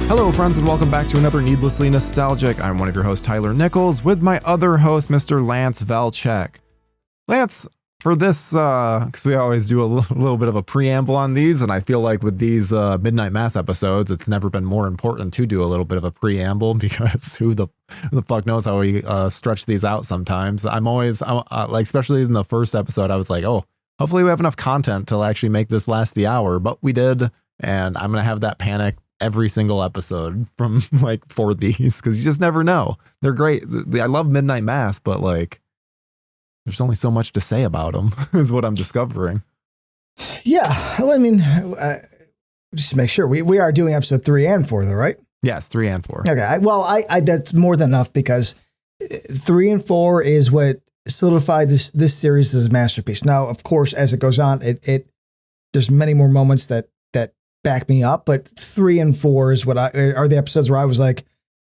Hello, friends, and welcome back to another Needlessly Nostalgic. I'm one of your hosts, Tyler Nichols, with my other host, Mr. Lance Velchek. Lance, for this, because we always do a little bit of a preamble on these, and I feel like with these Midnight Mass episodes, it's never been more important to do a little bit of a preamble, because who the fuck knows how we stretch these out sometimes. I'm always, like, especially in the first episode, I was like, oh, hopefully we have enough content to actually make this last the hour, but we did, and I'm going to have that panic every single episode from like for these, because you just never know. They're great. I love Midnight Mass, but like there's only so much to say about them is what I'm discovering. Yeah, well, I mean, just to make sure we are doing episode 3 and 4 though, right? Yes, 3 and 4. Okay, I that's more than enough, because 3 and 4 is what solidified this series as a masterpiece. Now, of course, as it goes on, it there's many more moments that back me up, but 3 and 4 is are the episodes where I was like,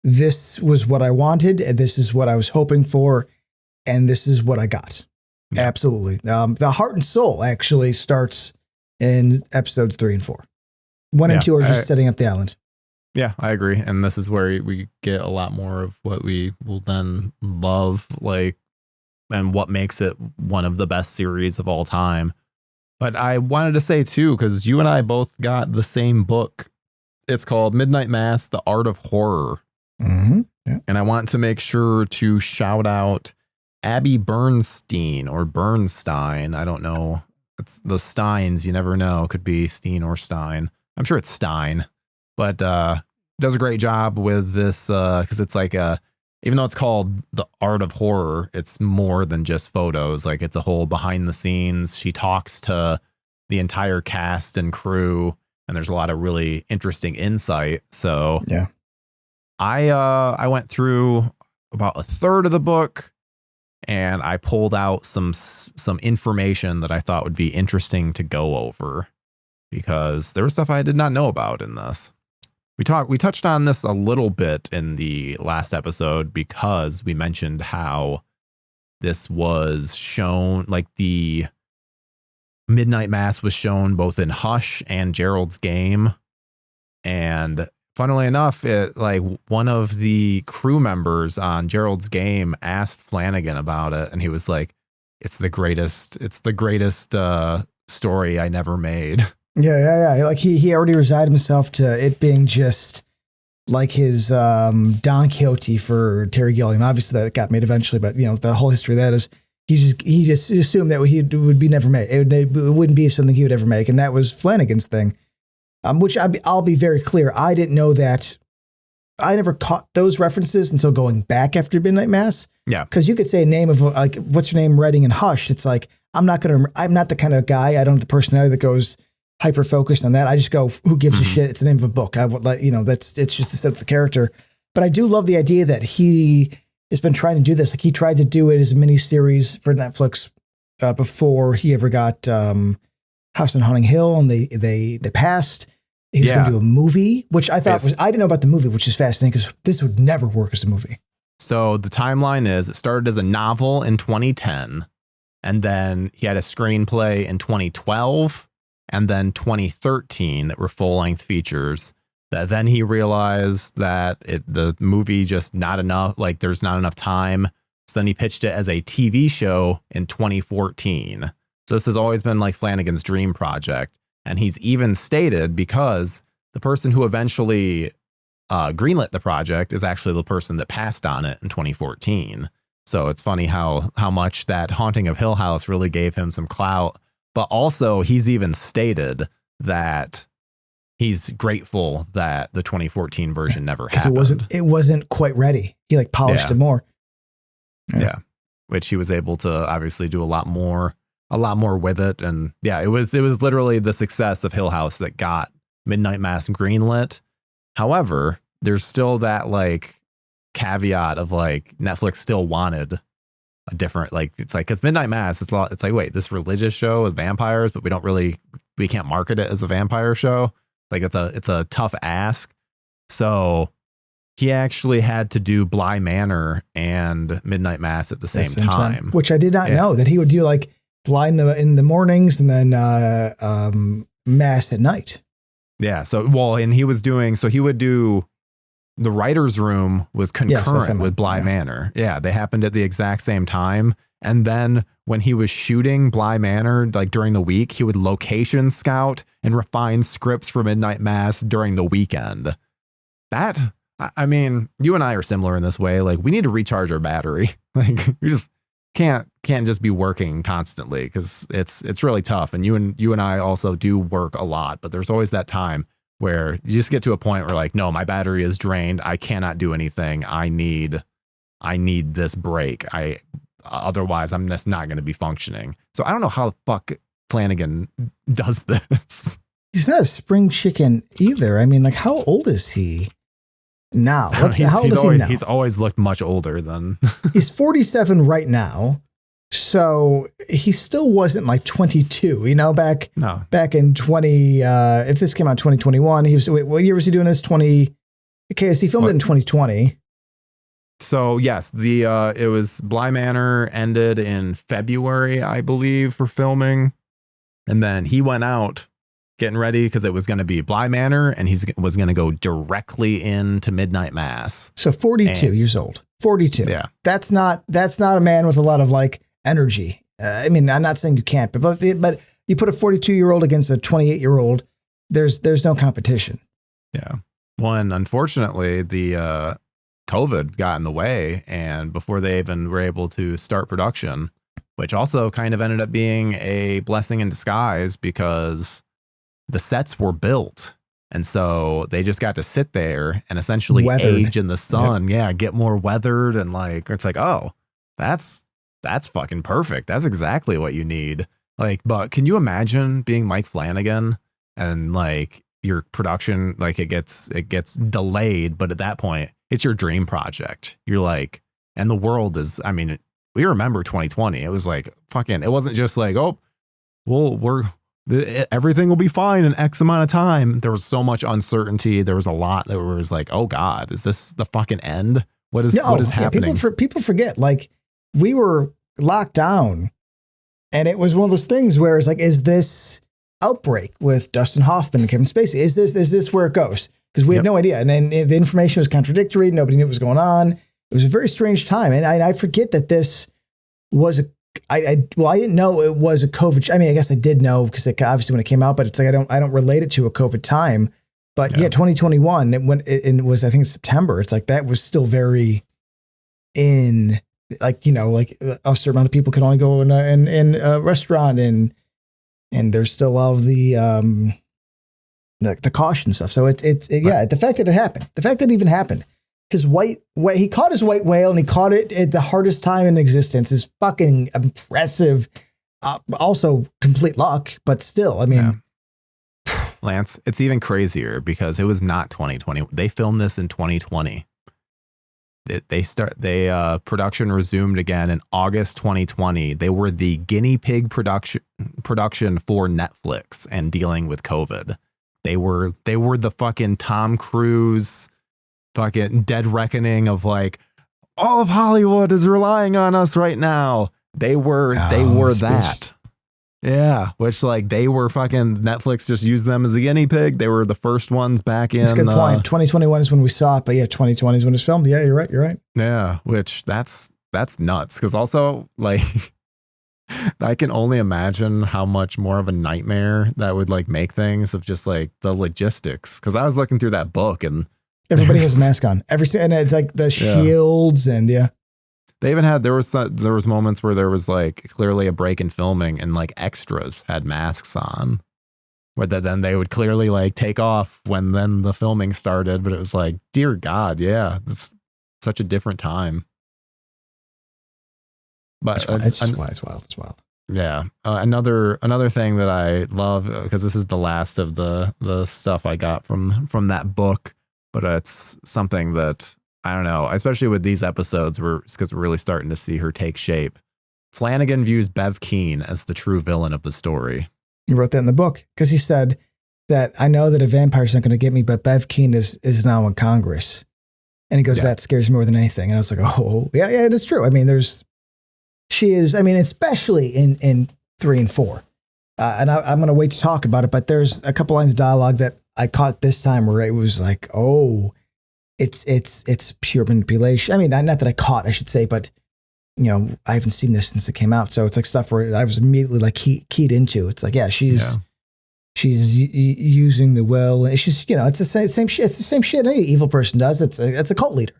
this was what I wanted, and this is what I was hoping for, and this is what I got. Yeah. Absolutely. The heart and soul actually starts in episodes 3 and 4. 1 and 2 are just setting up the island. Yeah, I agree. And this is where we get a lot more of what we will then love, like, and what makes it one of the best series of all time. But I wanted to say, too, because you and I both got the same book. It's called Midnight Mass, The Art of Horror. Mm-hmm. Yeah. And I want to make sure to shout out Abby Bernstein or Bernstein. I don't know. It's the Steins. You never know. Could be Steen or Stein. I'm sure it's Stein. But does a great job with this, because it's like even though it's called The Art of Horror, it's more than just photos. Like, it's a whole behind the scenes. She talks to the entire cast and crew, and there's a lot of really interesting insight. So yeah, I went through about a third of the book, and I pulled out some information that I thought would be interesting to go over, because there was stuff I did not know about in this. We touched on this a little bit in the last episode, because we mentioned how this was shown, like the Midnight Mass was shown both in Hush and Gerald's Game. And funnily enough, one of the crew members on Gerald's Game asked Flanagan about it, and he was like, it's the greatest story I never made. Yeah. Like he already resigned himself to it being just like his Don Quixote for Terry Gilliam. Obviously, that got made eventually, but the whole history of that is he just assumed that it would be never made. It wouldn't be something he would ever make, and that was Flanagan's thing. Which I'll be very clear, I didn't know that. I never caught those references until going back after Midnight Mass. Yeah, because you could say a name of like what's your name writing in Hush. It's like I'm not the kind of guy. I don't have the personality that goes hyper focused on that. I just go, who gives a shit? It's the name of a book. I would it's just to set up the character. But I do love the idea that he has been trying to do this. Like, he tried to do it as a mini series for Netflix before he ever got House on Haunting Hill, and they passed. He was going to do a movie, which I thought I didn't know about the movie, which is fascinating, because this would never work as a movie. So the timeline is, it started as a novel in 2010, and then he had a screenplay in 2012. And then 2013 that were full-length features. That then he realized that the movie just not enough, like there's not enough time. So then he pitched it as a TV show in 2014. So this has always been like Flanagan's dream project. And he's even stated, because the person who eventually greenlit the project is actually the person that passed on it in 2014. So it's funny how much that Haunting of Hill House really gave him some clout. But also, he's even stated that he's grateful that the 2014 version never happened. Because it wasn't quite ready. He like polished it more. Yeah. Which he was able to obviously do a lot more with it. And yeah, it was literally the success of Hill House that got Midnight Mass greenlit. However, there's still that like caveat of like Netflix still wanted a different, like, it's like, because Midnight Mass, it's like, wait, this religious show with vampires, but we can't market it as a vampire show. Like, it's a tough ask. So he actually had to do Bly Manor and Midnight Mass at the same time. Which I did not know, that he would do like Bly in the mornings and then Mass at night. Yeah. So, well, and he was doing, so he would do, the writer's room was concurrent with Bly Manor. Yeah. They happened at the exact same time. And then when he was shooting Bly Manor, like during the week, he would location scout and refine scripts for Midnight Mass during the weekend. That, I mean, you and I are similar in this way. Like, we need to recharge our battery. Like, we just can't just be working constantly, because it's really tough. And you and I also do work a lot, but there's always that time where you just get to a point where like, no, my battery is drained. I cannot do anything. I need this break. Otherwise I'm just not going to be functioning. So I don't know how the fuck Flanagan does this. He's not a spring chicken either. I mean, like, how old is he now? How old is he now? He's always looked much older than. He's 47 right now. So he still wasn't like 22, you know, back in 20, if this came out in 2021, what year was he doing this? Okay, so he filmed it in 2020. So yes, it was Bly Manor ended in February, I believe, for filming. And then he went out getting ready because it was going to be Bly Manor, and he was going to go directly into Midnight Mass. So 42 years old, 42. Yeah. That's not a man with a lot of like energy. I mean, I'm not saying you can't, but you put a 42-year-old against a 28-year-old, there's no competition. Yeah. Well, and unfortunately, the COVID got in the way, and before they even were able to start production, which also kind of ended up being a blessing in disguise, because the sets were built. And so they just got to sit there and essentially age in the sun. Yep. Yeah. Get more weathered. And like, it's like, oh, that's fucking perfect. That's exactly what you need. Like, but can you imagine being Mike Flanagan and like your production, like it gets delayed, but at that point it's your dream project. You're like, and the world is, I mean, we remember 2020. It was like fucking, it wasn't just like, oh, well, everything will be fine in X amount of time. There was so much uncertainty. There was a lot that was like, oh God, is this the fucking end? What is happening? People forget, like, we were locked down, and it was one of those things where it's like, is this Outbreak with Dustin Hoffman and Kevin Spacey? Is this where it goes? Because we had no idea. And then the information was contradictory. Nobody knew what was going on. It was a very strange time. And I forget that this was I didn't know it was a COVID. I mean, I guess I did know, because obviously when it came out, but it's like, I don't relate it to a COVID time. But yeah 2021, it was, I think, September. It's like, that was still very in, like, you know, like a certain amount of people could only go in a restaurant, and there's still all of the caution stuff. So the fact that it happened, the fact that it even happened, he caught his white whale, and he caught it at the hardest time in existence, is fucking impressive. Also complete luck, but still, I mean, Lance, it's even crazier because it was not 2020. They filmed this in 2020. Production resumed again in August 2020. They were the guinea pig production for Netflix and dealing with COVID. They were the fucking Tom Cruise fucking dead reckoning of like, all of Hollywood is relying on us right now. They were that. Yeah, which like they were fucking, Netflix just used them as a guinea pig. They were the first ones back in. That's a good point. 2021 is when we saw it, but yeah, 2020 is when it's filmed. Yeah, you're right. Yeah, which that's nuts. Because also, like, I can only imagine how much more of a nightmare that would like make things of just like the logistics. Because I was looking through that book, and everybody has a mask on. And it's like the shields and They even had, there was moments where there was like clearly a break in filming, and like extras had masks on, where then they would clearly like take off when then the filming started. But it was like, dear God, yeah, it's such a different time. But it's wild. It's wild. Yeah. Another thing that I love, because this is the last of the stuff I got from that book, but it's something that, I don't know, especially with these episodes, because we're really starting to see her take shape. Flanagan views Bev Keane as the true villain of the story. He wrote that in the book, because he said that, I know that a vampire's not going to get me, but Bev Keane is now in Congress. And he goes, that scares me more than anything. And I was like, oh, yeah, it is true. I mean, especially in 3 and 4. And I'm going to wait to talk about it, but there's a couple lines of dialogue that I caught this time where it was like, oh, it's pure manipulation. I mean, not that I caught, I should say, but I haven't seen this since it came out. So it's like stuff where I was immediately like keyed into. It's like, she's using the will. It's just, it's the same shit. It's the same shit any evil person does. It's a cult leader.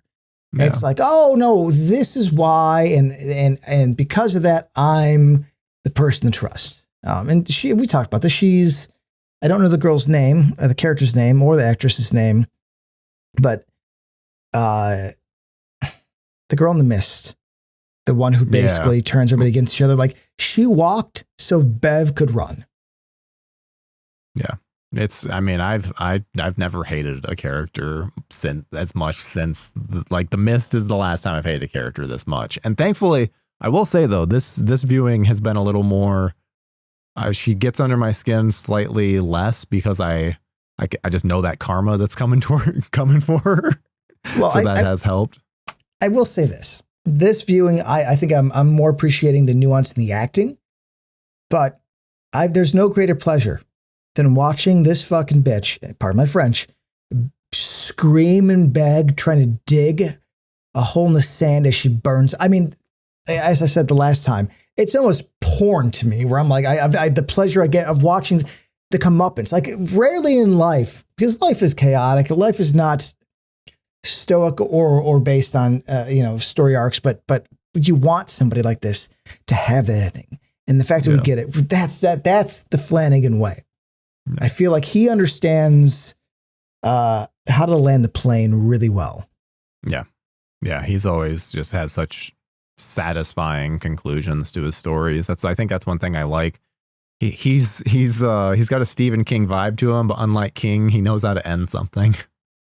Yeah. It's like, oh no, this is why. And because of that, I'm the person to trust. And we talked about this. I don't know the girl's name, the character's name or the actress's name, but the girl in the mist, the one who basically turns everybody against each other. Like, she walked so Bev could run. Yeah. I've never hated a character since The Mist is the last time I've hated a character this much. And thankfully, I will say though, this viewing has been a little more, she gets under my skin slightly less because I just know that karma that's coming for her. Well, so that has helped. I will say this viewing, I think I'm more appreciating the nuance in the acting, but there's no greater pleasure than watching this fucking bitch, pardon my French, scream and beg, trying to dig a hole in the sand as she burns. I mean, as I said the last time, it's almost porn to me, where I'm like, the pleasure I get of watching the comeuppance. Like, rarely in life, because life is chaotic, life is not stoic or based on story arcs, but you want somebody like this to have that ending. And the fact that we get it, that's the Flanagan way. I feel like he understands how to land the plane really well. Yeah. Yeah. He's always just has such satisfying conclusions to his stories. I think that's one thing I like. He's got a Stephen King vibe to him, but unlike King, he knows how to end something.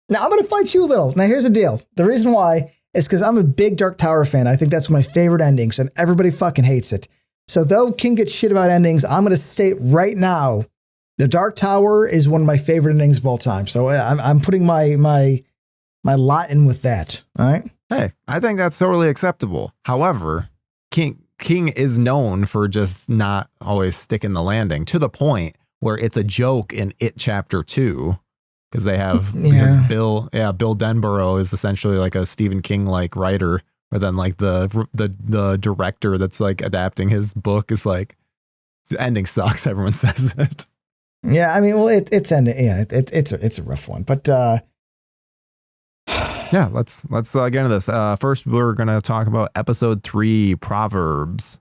Now I'm going to fight you a little. Now here's the deal. The reason why is because I'm a big Dark Tower fan. I think that's one of my favorite endings, and everybody fucking hates it. So though King gets shit about endings, I'm going to state right now, The Dark Tower is one of my favorite endings of all time. So I'm putting my lot in with that. All right. Hey, I think that's totally acceptable. However, King is known for just not always sticking the landing, to the point where it's a joke in It Chapter 2. Because because Bill Denborough is essentially like a Stephen King like writer, or then like the director that's like adapting his book is like, the ending sucks. Everyone says it. Yeah, I mean, well, it's ending. Yeah, it's a rough one, but yeah, let's get into this. First, we're gonna talk about episode 3, Proverbs.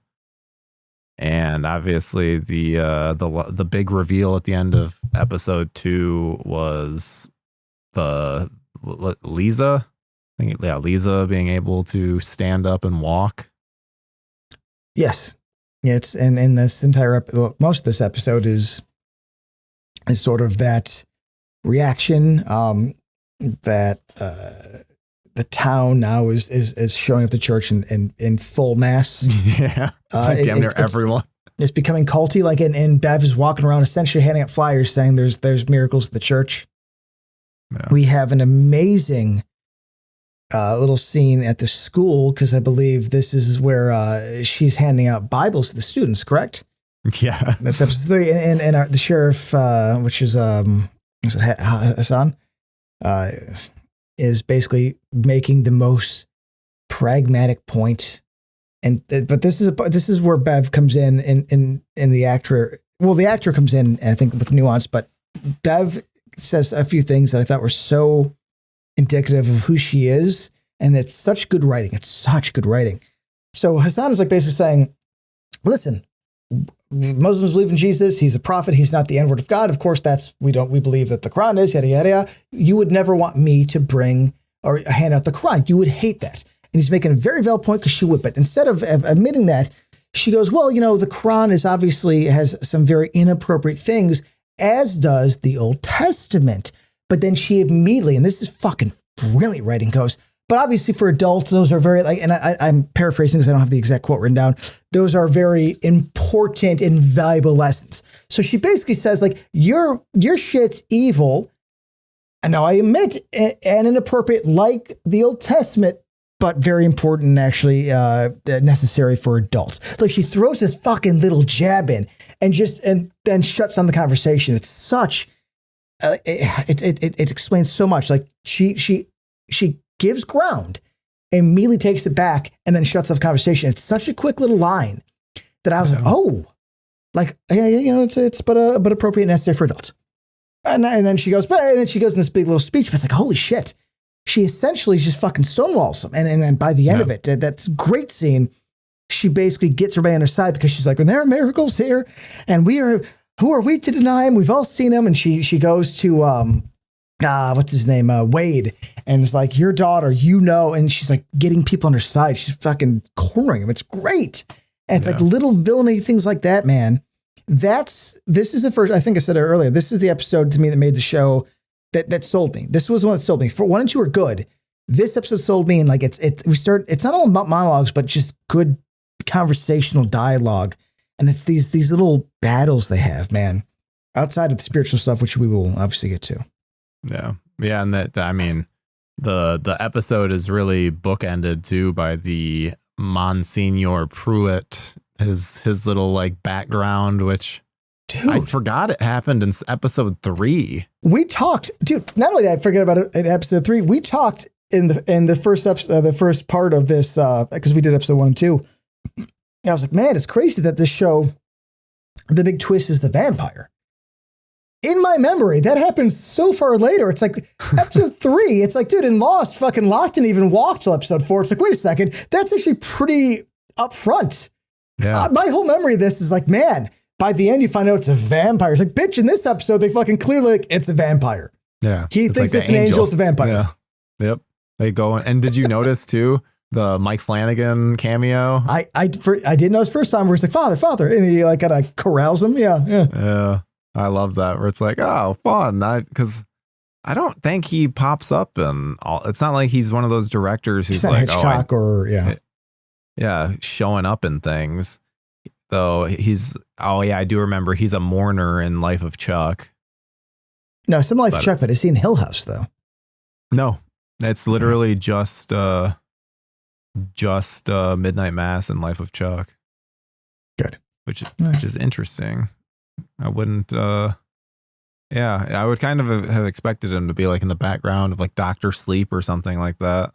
And obviously the big reveal at the end of episode 2 was Lisa being able to stand up and walk. Yes. Yeah, it's and in this entire most of this episode is sort of that reaction that the town now is showing up the church in full mass. Yeah. Damn near everyone. It's becoming culty. Like, and Bev is walking around essentially handing out flyers saying there's miracles at the church. Yeah. We have an amazing little scene at the school, because I believe this is where she's handing out Bibles to the students, correct? Yeah. That's episode 3. And the sheriff, which is Hassan, is basically making the most pragmatic point. But this is where Bev comes in the actor. Well, the actor comes in, and I think with nuance, but Bev says a few things that I thought were so indicative of who she is. And it's such good writing. It's such good writing. So Hassan is like basically saying, listen, Muslims believe in Jesus. He's a prophet. He's not the N-word of God. Of course, we believe that the Quran is, yada, yada, yada. You would never want me to bring or hand out the Quran. You would hate that. And he's making a very valid point, because she would. But instead of admitting that, she goes, well, the Quran has some very inappropriate things, as does the Old Testament. But then she immediately, and this is fucking brilliant writing, goes, but obviously for adults, those are very, like, and I'm paraphrasing because I don't have the exact quote written down. Those are very important and valuable lessons. So she basically says, like, your shit's evil, And now I admit, an inappropriate, like the Old Testament, but very important, actually necessary for adults. Like she throws this fucking little jab in, and then shuts down the conversation. It's such, it explains so much. Like she gives ground, immediately takes it back, and then shuts off the conversation. It's such a quick little line that I was like, oh, like yeah, you know, it's but appropriate and necessary for adults. And then she goes, and then she goes in this big little speech. But it's like, holy shit. She essentially just fucking stonewalls him. And then by the end of it, that's a great scene. She basically gets everybody on her side because she's like, when there are miracles here and who are we to deny him? We've all seen him. And she goes to, what's his name? Wade. And it's like, your daughter, you know, and she's like getting people on her side. She's fucking cornering him. It's great. And it's like little villainy things like that, man. This is the first, I think I said it earlier. This is the episode to me that made the show that sold me. This was one that sold me. For 1 and 2 are good. This episode sold me, and like it's not all about monologues, but just good conversational dialogue. And it's these little battles they have, man, outside of the spiritual stuff, which we will obviously get to. Yeah. Yeah. And that, I mean, the episode is really bookended too by the Monsignor Pruitt, his little like background, which dude, I forgot it happened in episode 3. We talked, dude. Not only did I forget about it in episode 3, we talked in the first episode, the first part of this, because we did episode 1 and 2. I was like, man, it's crazy that this show, the big twist is the vampire. In my memory, that happens so far later. It's like episode 3. It's like, dude, in Lost, fucking Locke didn't even walk till episode 4. It's like, wait a second, that's actually pretty upfront. Yeah. My whole memory of this is like, man, by the end you find out it's a vampire. It's like, bitch, in this episode they fucking clearly like it's a vampire. Yeah, he thinks like it's an angel. It's a vampire. Yeah. Yep. They go and did you notice too the Mike Flanagan cameo? I didn't know his first time where he's like father, and he like kind of corrals him. Yeah. I love that where it's like, oh, fun. Because I don't think he pops up in all. It's not like he's one of those directors who's like Hitchcock showing up in things. Though I do remember he's a mourner in Life of Chuck. No, some Life of Chuck, but is he in Hill House though? No, it's literally just Midnight Mass and Life of Chuck. Good, which is interesting. I wouldn't. I would kind of have expected him to be like in the background of like Dr. Sleep or something like that.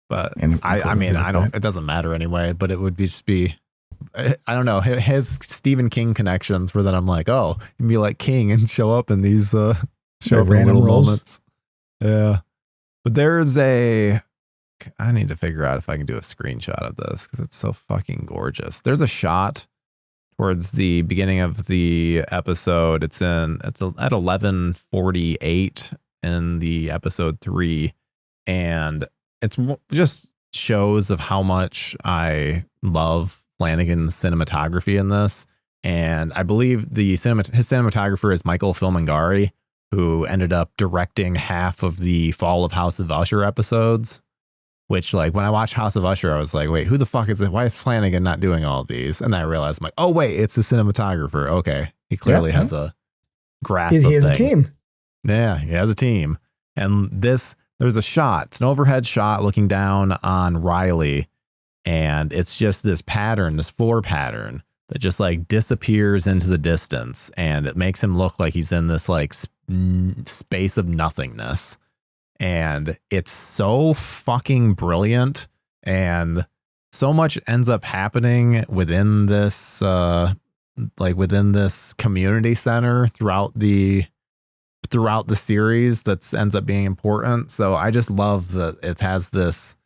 But I mean, I don't. It doesn't matter anyway. But it would just be. I don't know. His Stephen King connections where then I'm like, oh, he'd be like King and show up in these show up random roles. Moments. Yeah, but there's I need to figure out if I can do a screenshot of this because it's so fucking gorgeous. There's a shot towards the beginning of the episode. It's at 11:48 in the episode 3, and it's just shows of how much I love Flanagan's cinematography in this. And I believe his cinematographer is Michael Filmangari, who ended up directing half of the Fall of House of Usher episodes, which like when I watched House of Usher, I was like, wait, who the fuck is it? Why is Flanagan not doing all of these? And then I realized I'm like, oh wait, it's the cinematographer. Okay. He clearly has a grasp of things. He has a team. Yeah, he has a team. And there's a shot. It's an overhead shot looking down on Riley. And it's just this pattern, this floor pattern that just like disappears into the distance. And it makes him look like he's in this like space of nothingness. And it's so fucking brilliant. And so much ends up happening within this, within this community center throughout the series that ends up being important. So I just love that it has this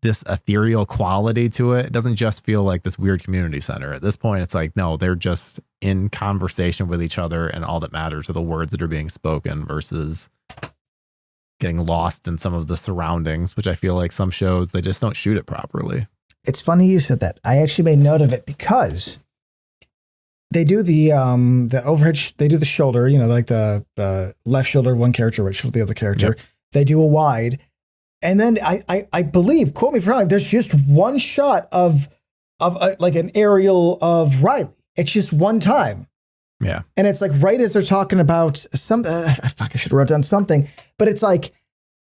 ethereal quality to it. It doesn't just feel like this weird community center. At this point, it's like, no, they're just in conversation with each other, and all that matters are the words that are being spoken versus getting lost in some of the surroundings, which I feel like some shows, they just don't shoot it properly. It's funny you said that. I actually made note of it because they do the overhead, they do the shoulder, like the left shoulder of one character, right shoulder of the other character. Yep. They do a wide. And then I believe, quote me if I'm wrong, there's just one shot of like an aerial of Riley. It's just one time. Yeah. And it's like right as they're talking about some, fuck, I should have wrote down something, but it's like,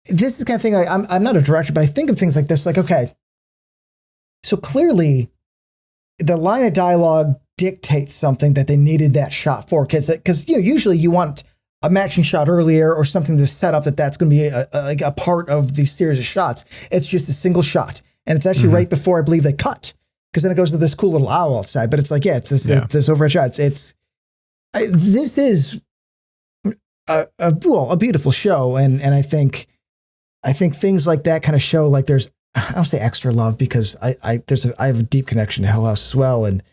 this is the kind of thing, like, I'm not a director, but I think of things like this, like, okay, so clearly the line of dialogue dictates something that they needed that shot for. Because you know, usually you want a matching shot earlier or something to set up that's going to be a part of the series of shots. It's just a single shot. And it's actually right before I believe they cut. Because then it goes to this cool little owl outside. But it's like, yeah, it's this overhead shot. This is a beautiful show. And I think things like that kind of show, like there's, I don't say extra love because I have a deep connection to Hell House as well. And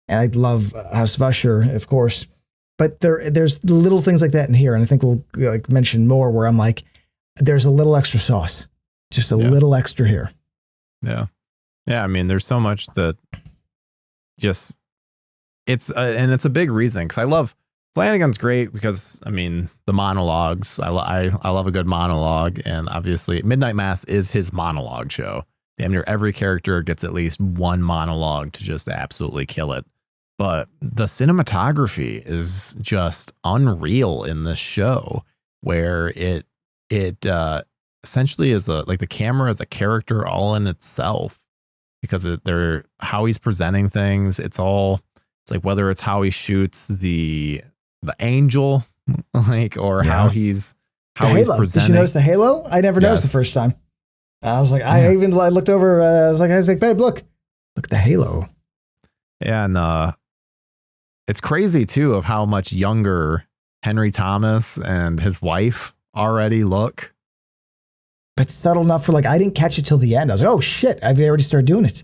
I love House of Usher, of course. But there's little things like that in here. And I think we'll like mention more where I'm like, there's a little extra sauce, just a little extra here. Yeah. Yeah. I mean, there's so much that just and it's a big reason. Cause I love Flanagan's great because I mean, the monologues, I love a good monologue, and obviously Midnight Mass is his monologue show. Damn near every character gets at least one monologue to just absolutely kill it. But the cinematography is just unreal in this show, where it essentially is like the camera is a character all in itself, because they're how he's presenting things. It's like whether it's how he shoots the angel, like, or how he's presenting. Did you notice the halo? I never noticed the first time. I was like, I looked over. I was like, babe, look at the halo. And it's crazy too of how much younger Henry Thomas and his wife already look. But subtle enough for like, I didn't catch it till the end. I was like, oh shit, I've already started doing it.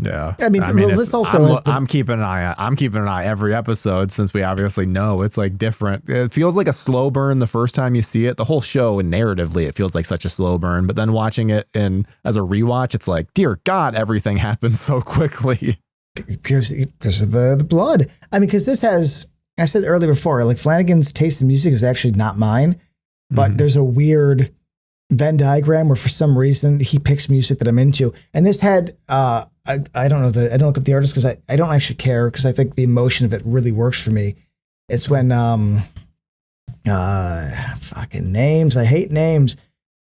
Yeah. I mean this also I'm keeping an eye every episode, since we obviously know it's like different. It feels like a slow burn the first time you see it. The whole show, and narratively it feels like such a slow burn, but then watching it as a rewatch, it's like, dear God, everything happens so quickly. Because of the blood. I mean, because this has, I said earlier before, like Flanagan's taste in music is actually not mine, but there's a weird Venn diagram where for some reason he picks music that I'm into. And this had, I don't know, I don't look up the artist because I don't actually care, because I think the emotion of it really works for me. It's when, fucking names, I hate names.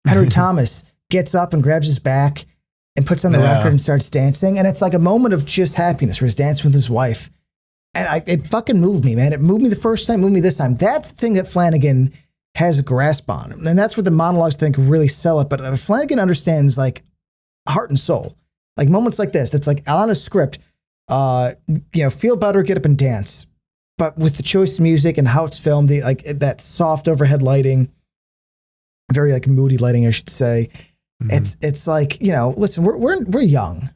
Henry Thomas gets up and grabs his back and puts on the record and starts dancing. And it's like a moment of just happiness where he's dancing with his wife. And it fucking moved me, man. It moved me the first time, moved me this time. That's the thing that Flanagan has a grasp on. And that's what the monologues think really sell it. But Flanagan understands like heart and soul. Like moments like this, that's like on a script, feel better, get up and dance. But with the choice of music and how it's filmed, like that soft overhead lighting, very like moody lighting, I should say. It's like, listen, we're young,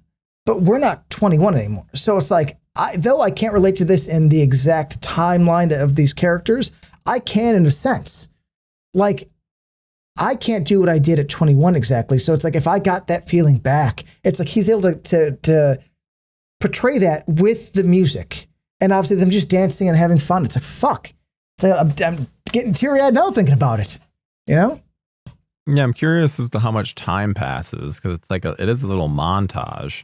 but we're not 21 anymore. So it's like, though I can't relate to this in the exact timeline of these characters, I can in a sense. Like, I can't do what I did at 21 exactly. So it's like, if I got that feeling back, it's like he's able to portray that with the music, and obviously them just dancing and having fun. It's like, fuck. It's like, I'm getting teary-eyed now thinking about it, Yeah, I'm curious as to how much time passes, because it's like it is a little montage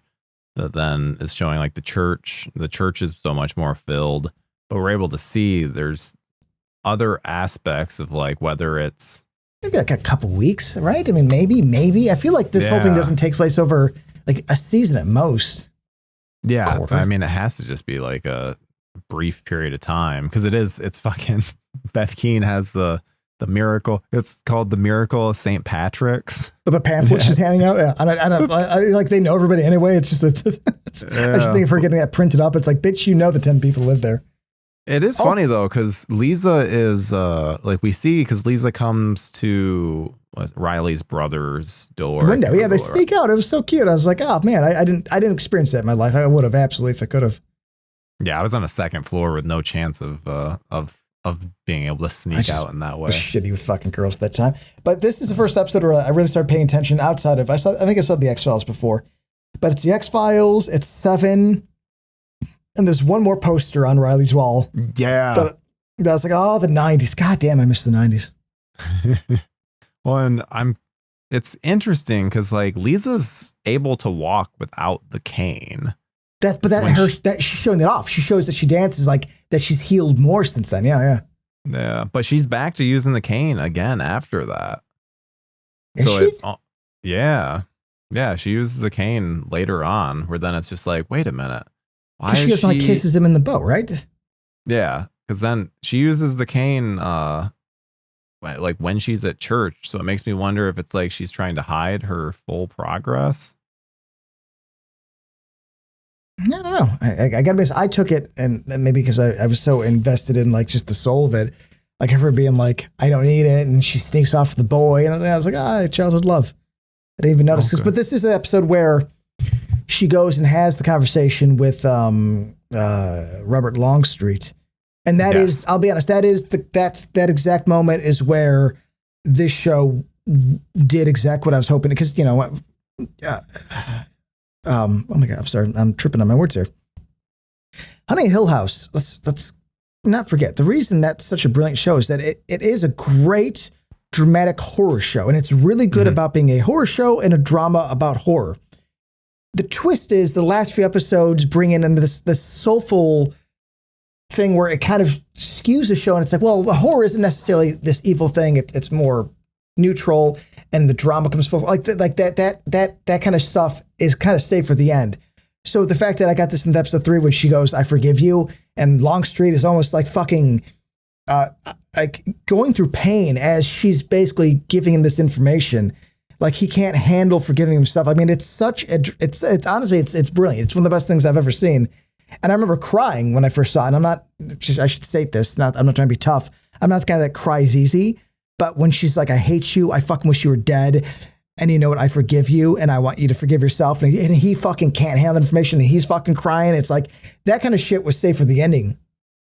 that then is showing like the church. The church is so much more filled, but we're able to see there's other aspects of like whether it's maybe like a couple weeks, right? I mean, maybe. I feel like this whole thing doesn't take place over like a season at most. Yeah, I mean, it has to just be like a brief period of time, because it's fucking Beth Keane has the miracle. It's called the Miracle of St. Patrick's. The pamphlet she's handing out. Yeah, I like they know everybody anyway. It's just I just think if we're getting that printed up, it's like, bitch, the 10 people live there. It is also funny though, because Lisa is like we see, because Lisa comes to Riley's brother's door. The window, yeah, they sneak out. It was so cute. I was like, oh man, I didn't experience that in my life. I would have absolutely if I could have. Yeah, I was on a second floor with no chance of being able to sneak out in that way. I was shitty with fucking girls at that time. But this is the first episode where I really started paying attention outside of I think I saw the X-Files before, but it's the X-Files. It's 7. And there's one more poster on Riley's wall. Yeah. But I was like, oh, the 90s. God damn, I miss the 90s. Well, and it's interesting because like Lisa's able to walk without the cane. that she's showing that off. She shows that she dances, like that she's healed more since then. Yeah, but she's back to using the cane again after that. Is she? Yeah, she uses the cane later on, where then it's just like, wait a minute, why she goes and like kisses him in the boat, right? Yeah, because then she uses the cane like when she's at church, so it makes me wonder if it's like she's trying to hide her full progress. I don't know. I gotta be honest, I took it, and maybe because I was so invested in like just the soul of it, like her being like, I don't need it, and she sneaks off the boy, and I was like, childhood love. I didn't even notice. But this is an episode where she goes and has the conversation with Robert Longstreet. And that is, I'll be honest, that exact moment is where this show did exactly what I was hoping. Because, oh my God, I'm sorry, I'm tripping on my words here. Honey Hill House, let's not forget, the reason that's such a brilliant show is that it is a great dramatic horror show. And it's really good about being a horror show and a drama about horror. The twist is the last few episodes bring in this soulful thing where it kind of skews the show, and it's like, well, the horror isn't necessarily this evil thing. It's more neutral, and the drama comes full. Like that kind of stuff is kind of saved for the end. So the fact that I got this in episode 3 when she goes, "I forgive you," and Longstreet is almost like fucking like going through pain as she's basically giving him this information. Like he can't handle forgiving himself. I mean, it's honestly, it's brilliant. It's one of the best things I've ever seen. And I remember crying when I first saw it. And I should state this, I'm not trying to be tough. I'm not the guy that cries easy, but when she's like, I hate you, I fucking wish you were dead. And you know what? I forgive you, and I want you to forgive yourself. And he fucking can't handle the information, and he's fucking crying. It's like that kind of shit was saved for the ending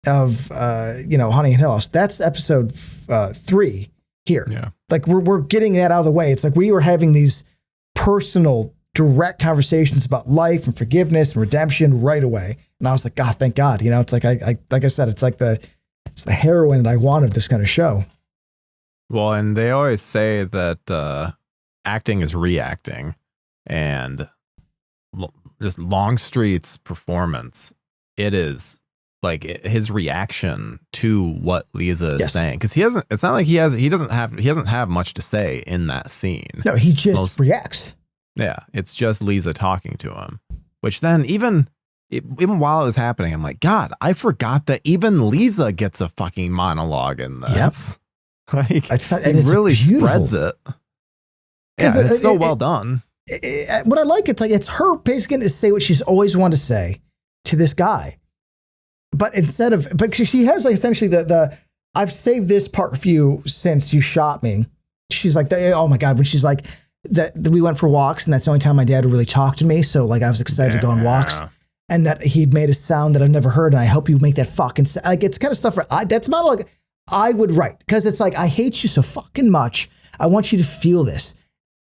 of, Honey and Hill House. That's episode 3 here. Yeah. Like we're getting that out of the way. It's like we were having these personal, direct conversations about life and forgiveness and redemption right away. And I was like, God, thank God. It's like like I said, it's the heroine that I wanted this kind of show. Well, and they always say that acting is reacting, and just Longstreet's performance, it is like his reaction to what Lisa is saying, because it's not like he doesn't have much to say in that scene. No, he just reacts. Yeah, it's just Lisa talking to him, which then even while it was happening, I'm like, God, I forgot that even Lisa gets a fucking monologue in this. Yep. Like, it really spreads it. Yeah, it's so well done. What I like, it's her basically to say what she's always wanted to say to this guy. But but she has like essentially the I've saved this part for you since you shot me. She's like, oh my God, when she's like, that we went for walks, and that's the only time my dad would really talk to me. So like I was excited to go on walks, and that he made a sound that I've never heard. And I hope you make that fucking sound. Like it's kind of stuff that's monologue I would write, because it's like, I hate you so fucking much. I want you to feel this.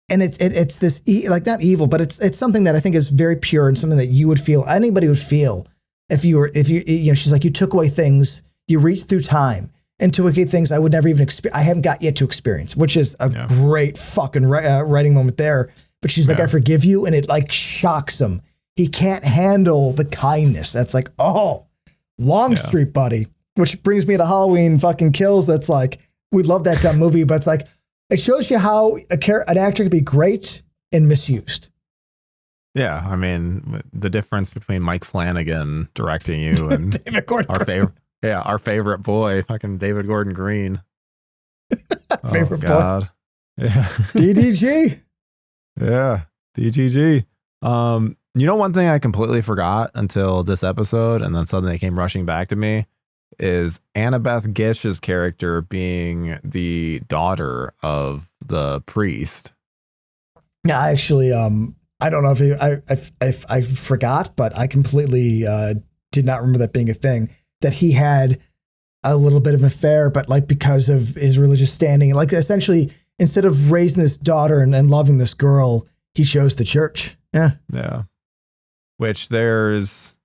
And it's this like not evil, but it's something that I think is very pure and something that you would feel, anybody would feel if you she's like, you took away things, you reached through time and took away things I would never even I haven't got yet to experience, which is a great fucking writing moment there. But she's like, I forgive you. And it like shocks him. He can't handle the kindness. That's like, oh, Longstreet, buddy. Which brings me to Halloween fucking Kills. That's like, we love that dumb movie, but it's like, it shows you how an actor can be great and misused. Yeah, I mean, the difference between Mike Flanagan directing you and David Gordon our favorite boy, fucking David Gordon Green. Favorite boy. Yeah. DDG. Yeah, DGG. One thing I completely forgot until this episode, and then suddenly it came rushing back to me, is Annabeth Gish's character being the daughter of the priest. Yeah, I actually, I don't know if I forgot, but I completely did not remember that being a thing, that he had a little bit of an affair, but like because of his religious standing, like essentially instead of raising this daughter and loving this girl, he chose the church. Yeah. Yeah. Which there's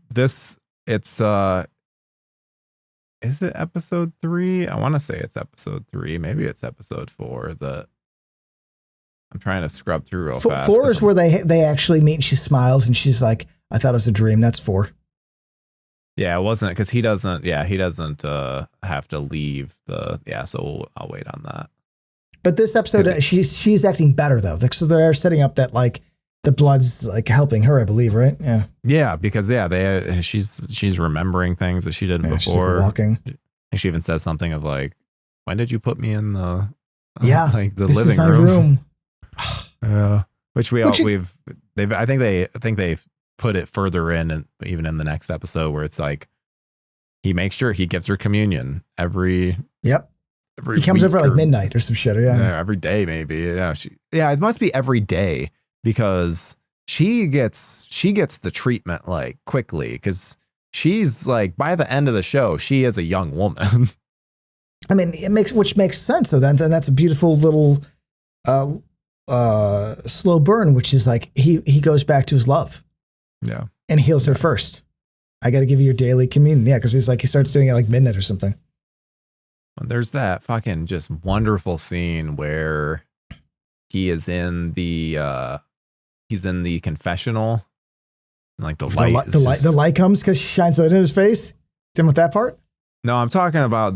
this, it's, is it episode 3? I want to say it's episode 3. Maybe it's episode 4 that I'm trying to scrub through real fast. 4 is where they actually meet and she smiles and she's like, I thought it was a dream. That's 4. Yeah, it wasn't because he doesn't have to leave so I'll wait on that. But this episode, she's acting better though. So they're setting up that like the blood's like helping her, I believe, right? Yeah. Yeah, because she's remembering things that she did before. She's walking. And she even says something of like, when did you put me in the like the this living is my room? Which I think they've put it further in, and even in the next episode where it's like he makes sure he gives her communion every he comes over at like midnight or some shit. Yeah, every day maybe. It must be every day because she gets the treatment like quickly because she's like by the end of the show she is a young woman. I mean, which makes sense. So then that's a beautiful little slow burn, which is like he goes back to his love. Yeah. And heals her first. I got to give you your daily communion. Yeah. Cause he's like, he starts doing it like midnight or something. There's that fucking just wonderful scene where he is in the confessional. And like the light comes because she shines light in his face. Done with that part? No, I'm talking about,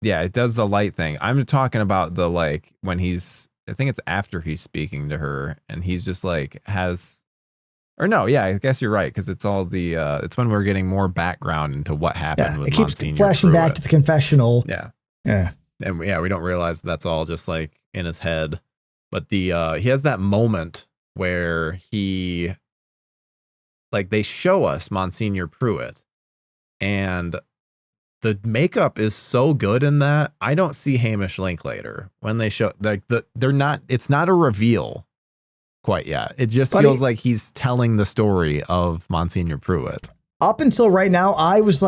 it does the light thing. I'm talking about the like when I think it's after he's speaking to her and he's just like I guess you're right because it's all it's when we're getting more background into what happened with Monsignor. It keeps flashing back to the confessional. Yeah. And we don't realize that's all just like in his head. But he has that moment where he like they show us Monsignor Pruitt and the makeup is so good in that I don't see Hamish Linklater when they show like it's not a reveal quite yet. It just feels like he's telling the story of Monsignor Pruitt. Up until right now, I was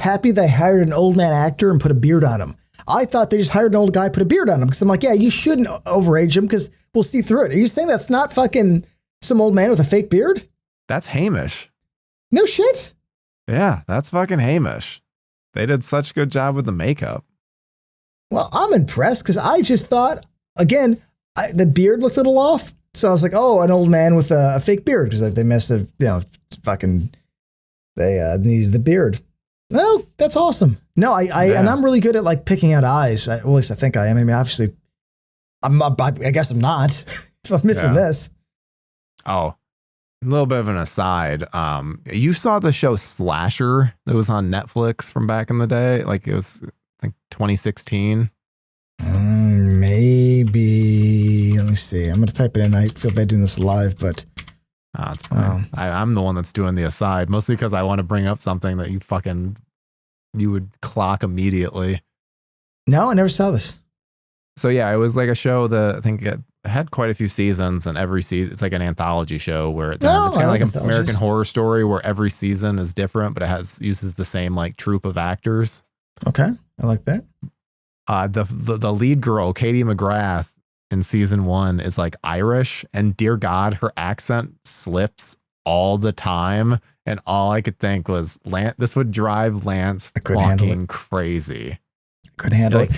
happy they hired an old man actor and put a beard on him. I thought they just hired an old guy, put a beard on him because I'm like, yeah, you shouldn't overage him because we'll see through it. Are you saying that's not fucking some old man with a fake beard? That's Hamish. No shit. Yeah, that's fucking Hamish. They did such a good job with the makeup. Well, I'm impressed because I just thought, again, the beard looked a little off. So I was like, oh, an old man with a fake beard because they must have, they needed the beard. No, that's awesome. No, and I'm really good at like picking out eyes. At least I think I am. I mean, obviously, I guess I'm not if I'm missing this. Oh, a little bit of an aside. You saw the show Slasher that was on Netflix from back in the day? Like it was, I think, 2016. Maybe. Let me see. I'm going to type it in. I feel bad doing this live, but. Oh, it's fine. I'm the one that's doing the aside, mostly because I want to bring up something that you would clock immediately. No, I never saw this. So yeah, it was like a show that I think it had quite a few seasons, and every season it's like an anthology show where it's kind of like an American Horror Story where every season is different, but it uses the same like troupe of actors. Okay, I like that. The lead girl, Katie McGrath, in season 1 is like Irish, and dear God, her accent slips all the time. And all I could think was, this would drive Lance fucking crazy. I couldn't handle it.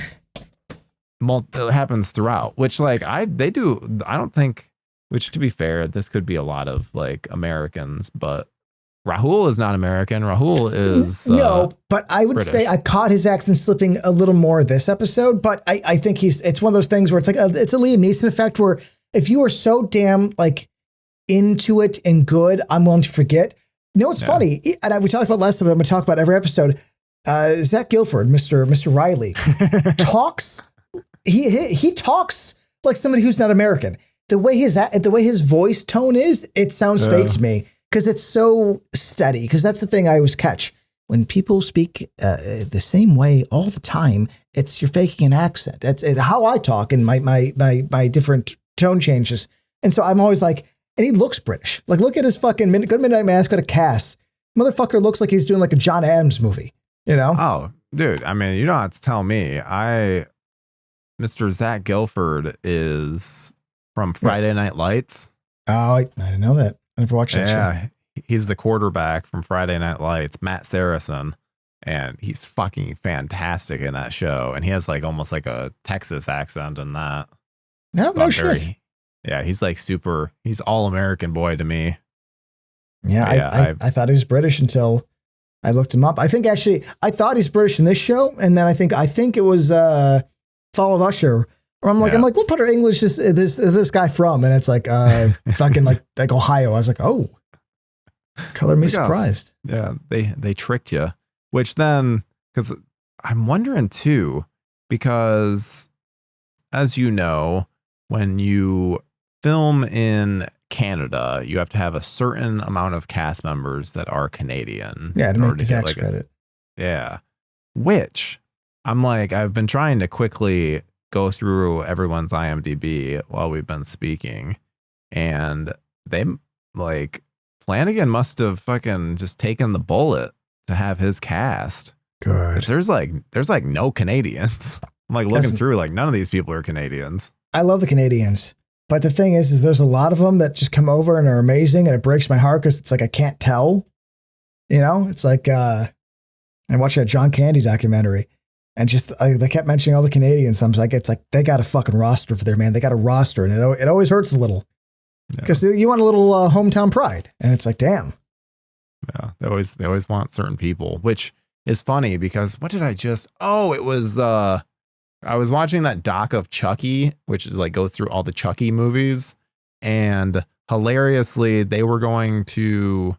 It happens throughout, which like they do. I don't think, which to be fair, this could be a lot of like Americans, but Rahul is not American. Rahul is no, but I would British. say I caught his accent slipping a little more this episode. But I think it's one of those things where it's like it's a Liam Neeson effect where if you are so damn like into it and good, I'm willing to forget. You know what's funny? And we talked about last time. I'm going to talk about every episode. Zach Gilford, Mr. Riley, talks. He talks like somebody who's not American. The way his voice tone is, it sounds fake to me. Because it's so steady. Because that's the thing I always catch. When people speak the same way all the time, you're faking an accent. That's how I talk and my different tone changes. And so I'm always like, and he looks British. Like, look at his fucking Good Midnight Mass, got a cast. Motherfucker looks like he's doing like a John Adams movie, you know? Oh, dude. I mean, you don't have to tell me. Mr. Zach Gilford is from Friday Night Lights. Oh, I didn't know that. I never watched that show. Yeah, he's the quarterback from Friday Night Lights, Matt Saracen, and he's fucking fantastic in that show. And he has like almost like a Texas accent in that. No shit. Yeah, he's like he's all American boy to me. Yeah, I thought he was British until I looked him up. I think actually I thought he's British in this show, and then I think it was Fall of Usher. Or I'm like, what part of English is this guy from? And it's like fucking like Ohio. I was like, oh, color me surprised. Yeah, they tricked you. Which then, because I'm wondering too, because as you know, when you film in Canada, you have to have a certain amount of cast members that are Canadian. Yeah, to make the tax credit. Yeah. Which I'm like, I've been trying to quickly go through everyone's IMDb while we've been speaking. And they like Flanagan must have fucking just taken the bullet to have his cast. Good. There's like no Canadians. I'm like looking through, like none of these people are Canadians. I love the Canadians. But the thing is there's a lot of them that just come over and are amazing, and it breaks my heart because it's like I can't tell. You know, it's like I watched that John Candy documentary, and just they kept mentioning all the Canadians. I'm like, it's like they got a fucking roster for their man. They got a roster, and it always hurts a little because you want a little hometown pride, and it's like, damn. Yeah, they always want certain people, which is funny because what did I just? Oh, it was. I was watching that doc of Chucky, which is like goes through all the Chucky movies, and hilariously, they were going to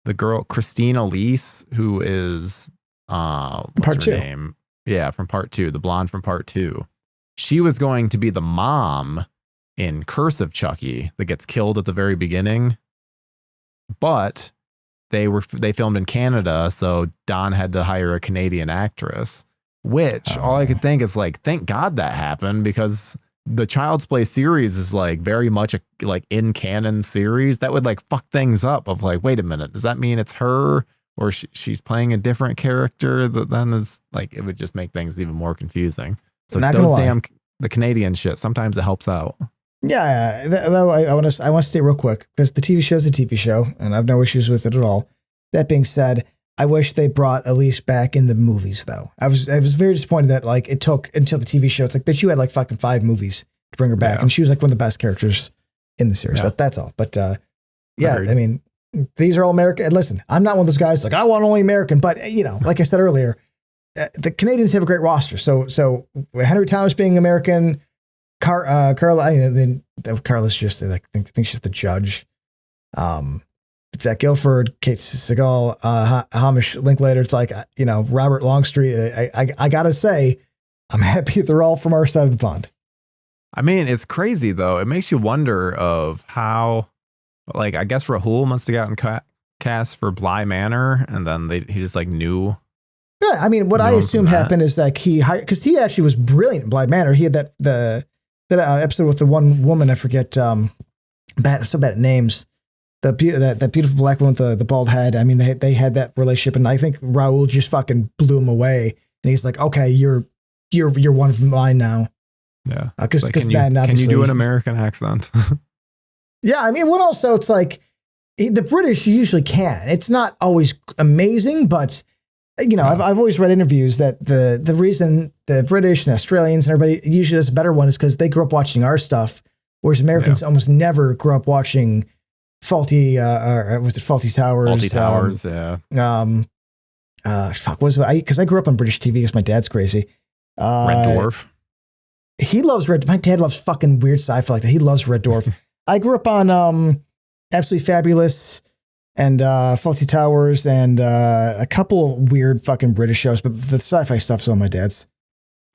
the girl Christine Elise, who is what's her name? Yeah, from Part 2, the blonde from Part 2. She was going to be the mom in Curse of Chucky that gets killed at the very beginning, but they filmed in Canada, so Don had to hire a Canadian actress. Which all I could think is like, thank God that happened, because the Child's Play series is like very much a like in canon series that would like fuck things up of like, wait a minute, does that mean it's her or she's playing a different character that then is like, it would just make things even more confusing. So the Canadian shit, sometimes it helps out. Yeah. Though I want to stay real quick because the TV show is a TV show and I have no issues with it at all. That being said, I wish they brought Elise back in the movies, though. I was very disappointed that like it took until the TV show. It's like, bitch, you had like fucking 5 movies to bring her back, and she was like one of the best characters in the series. Yeah. That's all. But I mean, these are all American. And listen, I'm not one of those guys like I want only American, but you know, like I said earlier, the Canadians have a great roster. So Henry Thomas being American, Carla, then Carla's just I think she's the judge. Zach Gilford, Kate Segal, Hamish Linklater. It's like, you know, Robert Longstreet. I gotta say, I'm happy they're all from our side of the pond. I mean, it's crazy though. It makes you wonder of how, like, I guess Rahul must have gotten cast for Bly Manor, and then he just like knew. Yeah, I mean, what I assume happened is like he hired, because he actually was brilliant in Bly Manor. He had that episode with the one woman, I forget, so bad at names. That beautiful black one with the bald head. I mean, they had that relationship, and I think Raul just fucking blew him away. And he's like, "Okay, you're one of mine now." Yeah, because like, can you do an American accent? Yeah, I mean, also it's like the British usually can. It's not always amazing, but you know, I've always read interviews that the reason the British and the Australians and everybody usually does a better one is because they grew up watching our stuff, whereas Americans almost never grew up watching Faulty was it Faulty Towers? Faulty Towers, yeah. Because I grew up on British TV because my dad's crazy. Red Dwarf. He loves my dad loves fucking weird sci-fi like that. He loves Red Dwarf. I grew up on Absolutely Fabulous and Faulty Towers and a couple of weird fucking British shows, but the sci-fi stuff's on my dad's.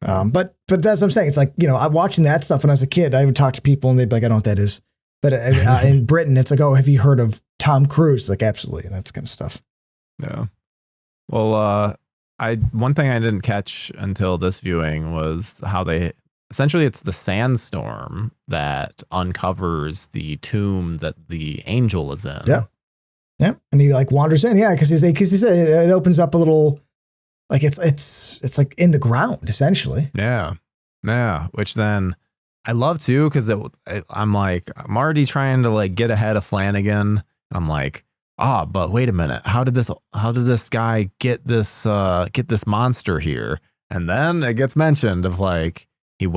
But that's what I'm saying. It's like, you know, I'm watching that stuff when I was a kid. I would talk to people and they'd be like, I don't know what that is. But in Britain, it's like, oh, have you heard of Tom Cruise? Like, absolutely. And that's kind of stuff. Yeah. Well, one thing I didn't catch until this viewing was how essentially it's the sandstorm that uncovers the tomb that the angel is in. Yeah. Yeah. And he like wanders in. Yeah. Because he said it opens up a little, like it's like in the ground, essentially. Yeah. Yeah. Which then I love too, because I'm already trying to like get ahead of Flanagan. I'm like, but wait a minute, how did this guy get this monster here? And then it gets mentioned of like he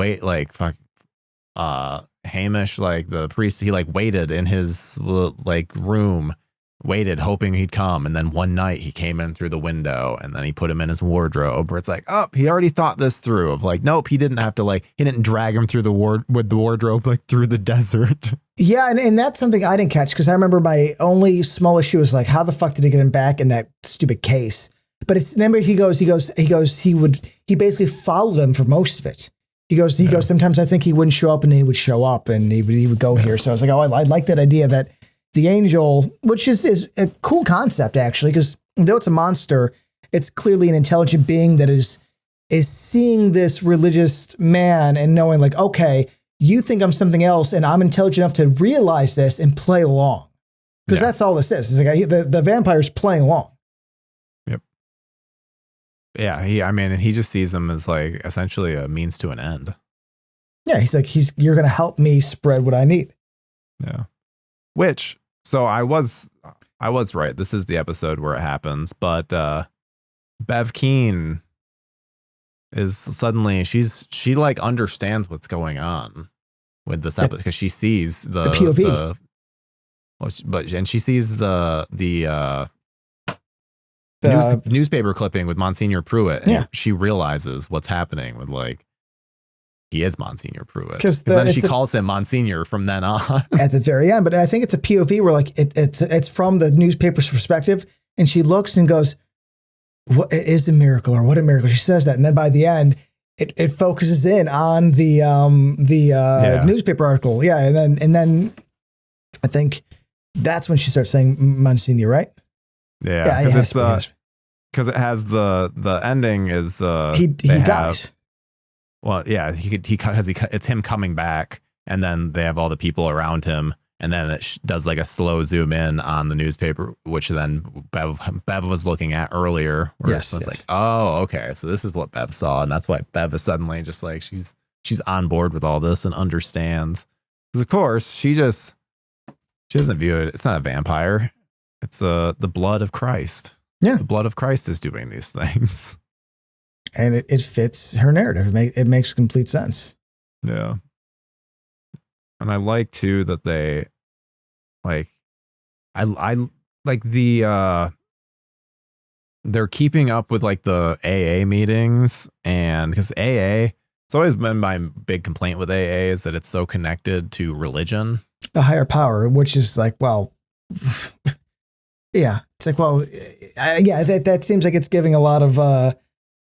Hamish, like the priest, he like waited in his like room, waited hoping he'd come, and then one night he came in through the window, and then he put him in his wardrobe. Where it's like, oh, he already thought this through. Of like, nope, he didn't have to he didn't drag him through the wardrobe like through the desert. Yeah, and that's something I didn't catch because I remember my only small issue was like, how the fuck did he get him back in that stupid case? But it's remember he basically followed them for most of it. He goes, sometimes I think he wouldn't show up and he would show up and he would go here. So I was like, oh, I like that idea that the angel, which is a cool concept actually, because though it's a monster, it's clearly an intelligent being that is seeing this religious man and knowing like, okay, you think I'm something else and I'm intelligent enough to realize this and play along. Because that's all this is. It's like the vampire's playing along. Yeah, he just sees him as like essentially a means to an end. Yeah, he's like, you're going to help me spread what I need. Yeah. So I was right. This is the episode where it happens, but Bev Keane is suddenly she like understands what's going on with this episode because she sees the POV. And she sees the newspaper clipping with Monsignor Pruitt, and she realizes what's happening with like he is Monsignor Pruitt because then she calls him Monsignor from then on at the very end. But I think it's a POV where like it's from the newspaper's perspective, and she looks and goes, "What it is a miracle, or what a miracle?" She says that, and then by the end, it focuses in on the newspaper article, and then I think that's when she starts saying Monsignor, right? Yeah, because it has the ending is he dies. Well, yeah, it's him coming back, and then they have all the people around him, and then it does like a slow zoom in on the newspaper, which then Bev was looking at earlier. It's like, oh, okay, so this is what Bev saw, and that's why Bev is suddenly just like she's on board with all this and understands. Because of course she doesn't view it. It's not a vampire. It's the blood of Christ. Yeah. The blood of Christ is doing these things. And it fits her narrative. It makes complete sense. Yeah. And I like too that they like I like the they're keeping up with like the AA meetings, and because AA, it's always been my big complaint with AA is that it's so connected to religion. The higher power, which is like, well, yeah, it's like, well, that seems like it's giving a lot of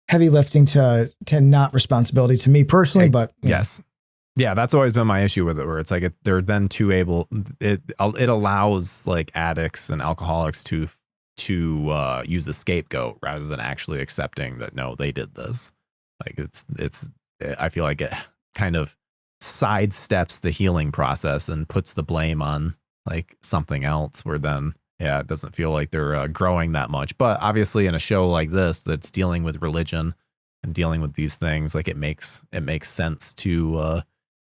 heavy lifting to not responsibility to me personally, but yes, yeah, that's always been my issue with it, where it's like they're then too able. It allows like addicts and alcoholics to use a scapegoat rather than actually accepting that no, they did this. Like it's I feel like it kind of sidesteps the healing process and puts the blame on like something else, where then it doesn't feel like they're growing that much. But obviously in a show like this that's dealing with religion and dealing with these things, like it makes sense to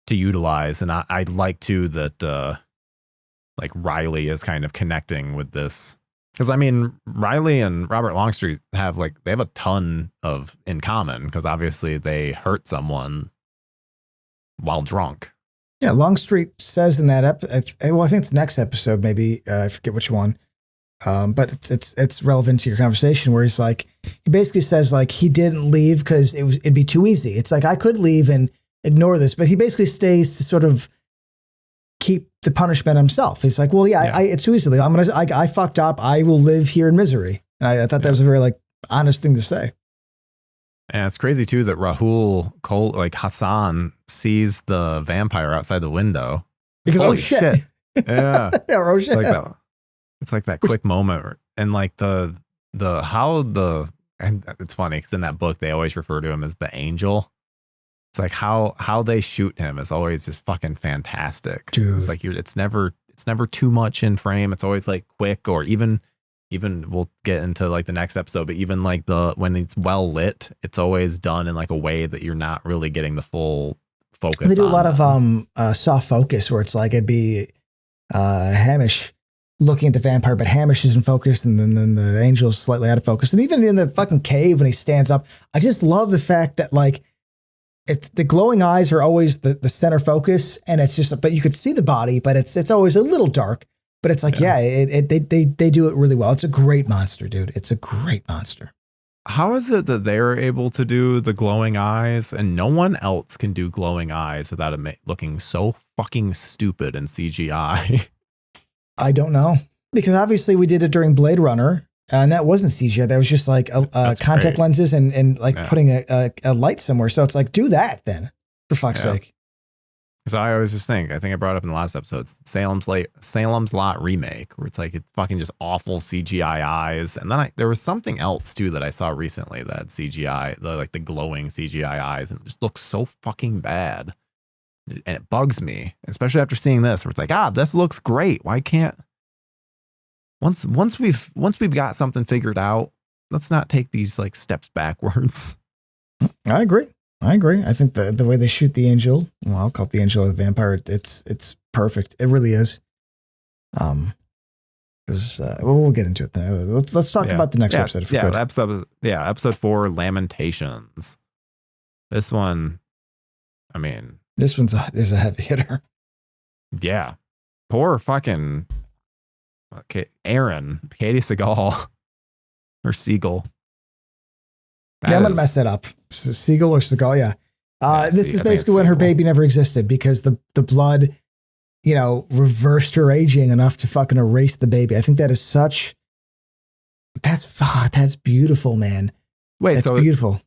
utilize. And I like too that like Riley is kind of connecting with this, because I mean Riley and Robert Longstreet they have a ton of in common, because obviously they hurt someone while drunk. Yeah, Longstreet says in that I think it's next episode, maybe I forget which one, but it's relevant to your conversation, where he's like, he basically says like he didn't leave because it'd be too easy. It's like I could leave and ignore this, but he basically stays to sort of keep the punishment himself. He's like, well, it's too easy. I fucked up. I will live here in misery. And I thought that was a very like honest thing to say. And it's crazy too that Rahul Hassan sees the vampire outside the window. Because holy shit. Yeah. Oh shit. Like that. It's like that quick moment, and like and it's funny because in that book they always refer to him as the angel. It's like how they shoot him is always just fucking fantastic. Dude. It's like it's never too much in frame. It's always like quick, or even we'll get into like the next episode, but even like when it's well lit, it's always done in like a way that you're not really getting the full focus. They do a lot of soft focus, where it's like it'd be Hamish looking at the vampire, but Hamish isn't focused, and then the angel's slightly out of focus. And even in the fucking cave when he stands up, I just love the fact that like it's the glowing eyes are always the center focus, and it's just, but you could see the body, but it's always a little dark. But it's like, they do it really well. It's a great monster, dude. It's a great monster. How is it that they're able to do the glowing eyes and no one else can do glowing eyes without it looking so fucking stupid in CGI? I don't know, because obviously we did it during Blade Runner, and that wasn't CGI. That was just like contact lenses and like putting a light somewhere. So it's like, do that then, for fuck's sake. Because I always just think, I think I brought up in the last episode, Salem's Lot remake, where it's like, it's fucking just awful CGI eyes. And then there was something else too that I saw recently that had CGI, the glowing CGI eyes, and it just looks so fucking bad. And it bugs me, especially after seeing this, where it's like, this looks great. Why can't, once we've got something figured out, let's not take these like steps backwards. I agree. I think the way they shoot the angel, well, I'll call it the angel or the vampire, it's perfect. It really is. Because we'll get into it then. Let's talk about the next episode. If we could. Episode 4, Lamentations. This one, I mean, this one's is a heavy hitter. Yeah, poor fucking Aaron, Katie Seagal or Siegel. I'm gonna mess that up. Siegel or Seagal, this is basically when her baby never existed, because the blood, reversed her aging enough to fucking erase the baby. I think that is that's beautiful, man. Wait, that's so beautiful.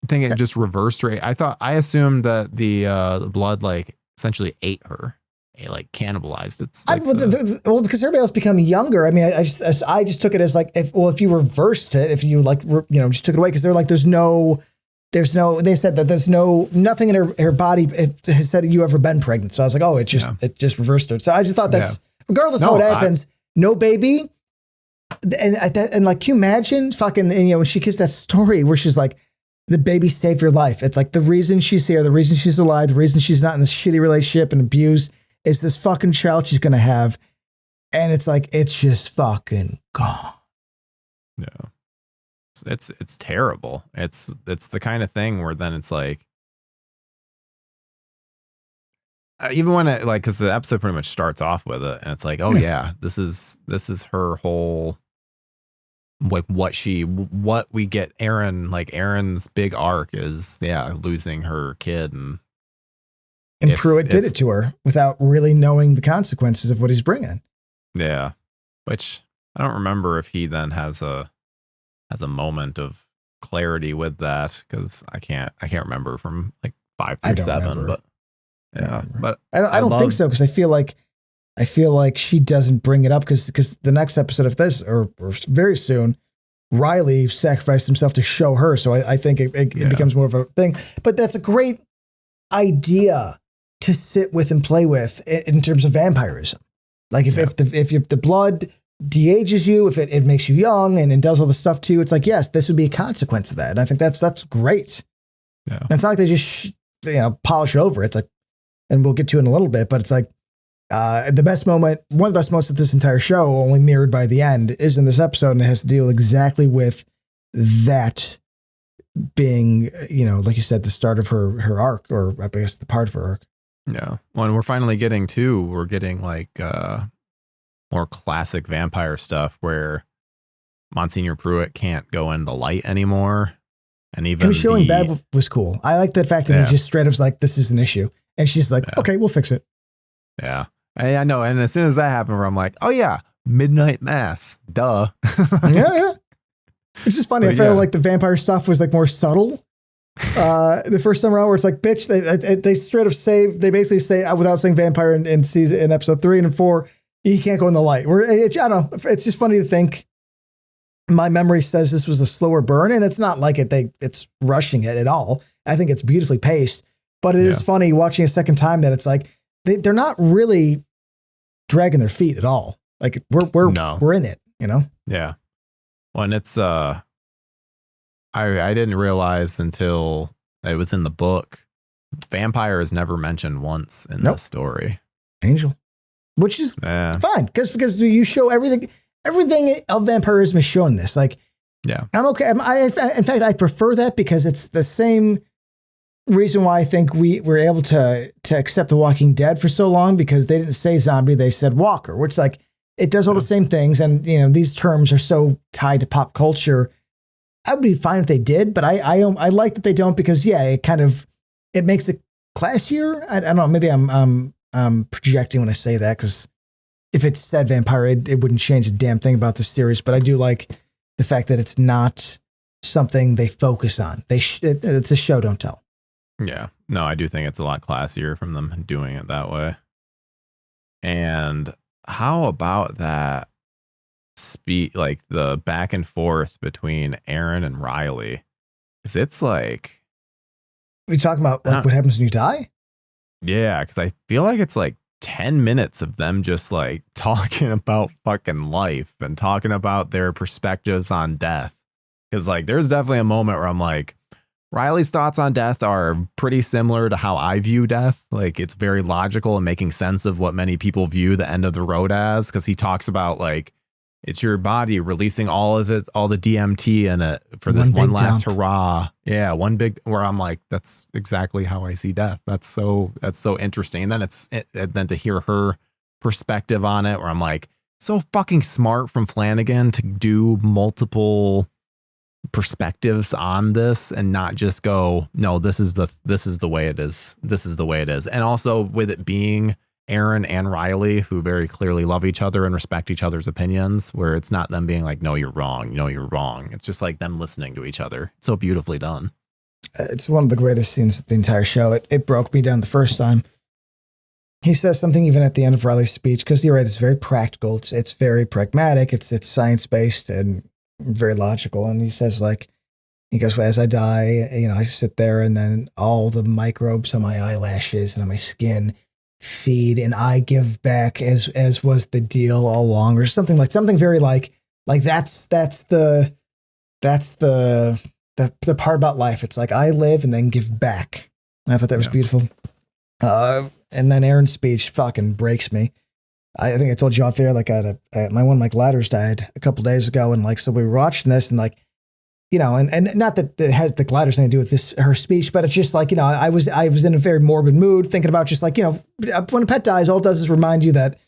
I think it just reversed her. I assumed that the blood like essentially ate her. It like cannibalized. It's like because everybody else become younger. I mean, I just took it as like, if you reversed it, if you like, just took it away, because they're like, they said that there's nothing in her body it has said you ever been pregnant. So I was like, it just reversed it. So I just thought that's regardless how it happens, no baby. And like, can you imagine fucking, when she gives that story where she's like, the baby saved your life. It's like the reason she's here, the reason she's alive, the reason she's not in this shitty relationship and abused is this fucking child she's going to have. And it's like, it's just fucking gone. Yeah. It's terrible. It's the kind of thing where then it's like, even when it like, cause the episode pretty much starts off with it and it's like, this is her whole, like what we get Aaron's big arc is losing her kid, and Pruitt did it to her without really knowing the consequences of what he's bringing. Yeah. Which I don't remember if he then has a moment of clarity with that, because I can't remember from like 5 through 7, but but I don't think so, because I feel like she doesn't bring it up because the next episode of this or very soon, Riley sacrificed himself to show her. So I think it becomes more of a thing, but that's a great idea to sit with and play with in terms of vampirism. Like if the blood de-ages you, if it makes you young and does all the stuff too, it's like, yes, this would be a consequence of that. And I think that's great. Yeah. And it's not like they just, polish over. It's like, and we'll get to it in a little bit, but it's like, one of the best moments of this entire show, only mirrored by the end, is in this episode. And it has to deal exactly with that being, like you said, the start of her arc, or I guess the part of her arc. Yeah. When we're finally getting like more classic vampire stuff where Monsignor Pruitt can't go in the light anymore. And even showing Bev was cool. I like the fact that he just straight up was like, this is an issue. And she's like, okay, we'll fix it. Yeah. I know. And as soon as that happened, I'm like, oh yeah, midnight mass. Duh. Yeah. It's just funny. I felt like the vampire stuff was like more subtle. The first time around, where it's like, bitch, they straight up they basically say, without saying vampire in episode 3 and 4, he can't go in the light. I don't know. It's just funny to think. My memory says this was a slower burn, and it's not like it's rushing it at all. I think it's beautifully paced, but it is funny watching a second time that it's like they're not really dragging their feet at all. Like we're in it, Yeah. Well, and it's I didn't realize until it was in the book, vampire is never mentioned once in this story. Angel, which is fine because you show everything of vampirism is shown in this. Like, I'm okay. In fact, I prefer that because it's the same reason why I think we were able to accept The Walking Dead for so long, because they didn't say zombie, they said walker, which like it does all the same things. And you know, these terms are so tied to pop culture. I would be fine if they did, but I like that they don't, because it makes it classier. I don't know. Maybe I'm projecting when I say that, because if it said vampire, it wouldn't change a damn thing about the series. But I do like the fact that it's not something they focus on. It's a show don't tell. Yeah. No, I do think it's a lot classier from them doing it that way. And how about that like the back and forth between Aaron and Riley? Because it's like, Are we talking about like what happens when you die? Yeah, because I feel like it's like 10 minutes of them just like talking about fucking life and talking about their perspectives on death. Because like there's definitely a moment where I'm like, Riley's thoughts on death are pretty similar to how I view death. Like it's very logical and making sense of what many people view the end of the road as, because he talks about like it's your body releasing all the DMT in it for this one last hurrah. Yeah, one big, where I'm like, that's exactly how I see death. That's so interesting. And then then to hear her perspective on it, where I'm like, so fucking smart from Flanagan to do multiple perspectives on this and not just go, no, this is the way it is. This is the way it is. And also with it being Aaron and Riley, who very clearly love each other and respect each other's opinions, where it's not them being like, no, you're wrong. No, you're wrong. It's just like them listening to each other. It's so beautifully done. It's one of the greatest scenes of the entire show. It broke me down the first time. He says something even at the end of Riley's speech, because you're right, it's very practical. It's very pragmatic. It's science-based and very logical. And he says, like, he goes, well, as I die, you know, I sit there and then all the microbes on my eyelashes and on my skin feed and I give back as was the deal all along, or something very like that's the part about life. It's like I live and then give back. And I thought that was beautiful. And then Aaron's speech fucking breaks me. I think I told you off air, like my ladders died a couple days ago, and like so we were watching this and like, you know, and not that it has the gliders thing to do with her speech, but it's just like, you know, I was in a very morbid mood thinking about just like, you know, when a pet dies, all it does is remind you that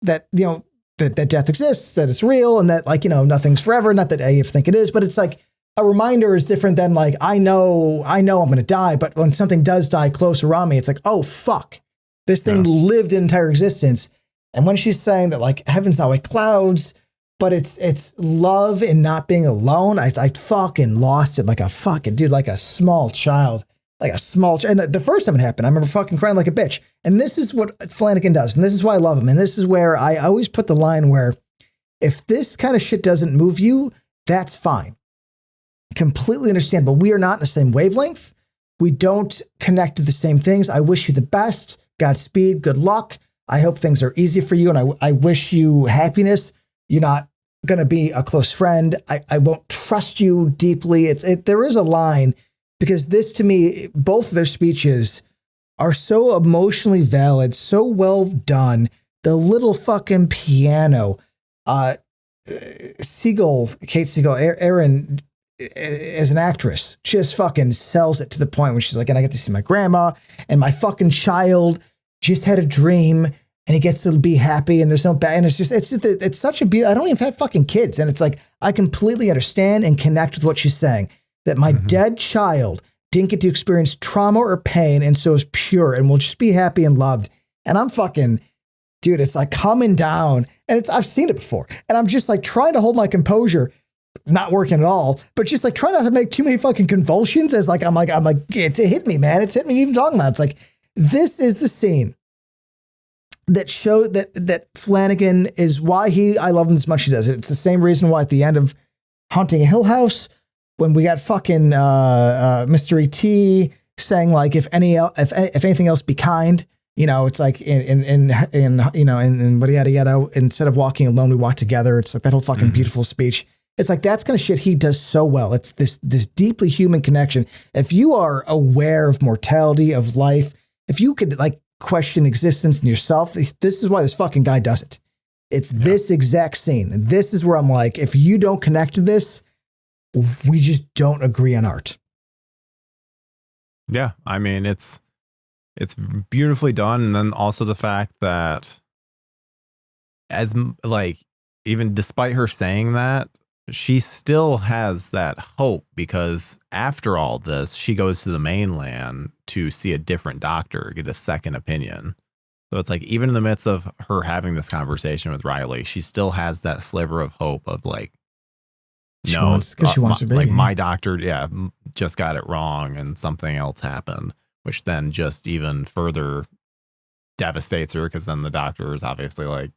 you know, that death exists, that it's real, and that like, you know, nothing's forever. Not that I ever think it is, but it's like a reminder is different than like, I know I'm going to die, but when something does die close around me, it's like, oh fuck, this thing lived an entire existence. And when she's saying that like heaven's not like clouds, but it's love and not being alone. I fucking lost it like a fucking dude, like a small child, and the first time it happened, I remember fucking crying like a bitch. And this is what Flanagan does. And this is why I love him. And this is where I always put the line where if this kind of shit doesn't move you, that's fine. Completely understand, but we are not in the same wavelength. We don't connect to the same things. I wish you the best. Godspeed. Good luck. I hope things are easy for you. And I wish you happiness. You're not going to be a close friend. I won't trust you deeply. There is a line, because this to me, both of their speeches are so emotionally valid, so well done. The little fucking piano, Kate Siegel, Erin as an actress, just fucking sells it to the point when she's like, and I get to see my grandma and my fucking child just had a dream. And he gets to be happy, and there's no bad. And it's such a beautiful. I don't even have fucking kids, and it's like I completely understand and connect with what she's saying. That my dead child didn't get to experience trauma or pain, and so is pure, and will just be happy and loved. And I'm fucking, dude. It's like coming down, and I've seen it before, and I'm just like trying to hold my composure, not working at all, but just like trying not to make too many fucking convulsions. As like I'm like it hit me, man. It's hit me even talking about it. It's like this is the scene that show that Flanagan is why I love him as much as he does it. It's the same reason why at the end of Haunting a Hill House, when we got fucking Mr. E.T. saying like, if anything else, be kind. You know, it's like in you know, in yada yada. Instead of walking alone, we walk together. It's like that whole fucking beautiful speech. It's like that's kind of shit he does so well. It's this deeply human connection. If you are aware of mortality, of life, if you could like question existence in yourself, this is why this fucking guy does it. It's this exact scene. And this is where I'm like, if you don't connect to this, we just don't agree on art. Yeah, I mean it's beautifully done, and then also the fact that like even despite her saying that, she still has that hope because after all this, she goes to the mainland to see a different doctor, get a second opinion. So it's like even in the midst of her having this conversation with Riley, she still has that sliver of hope of like, She wants her baby. like my doctor, just got it wrong and something else happened, which then just even further devastates her because then the doctor is obviously like,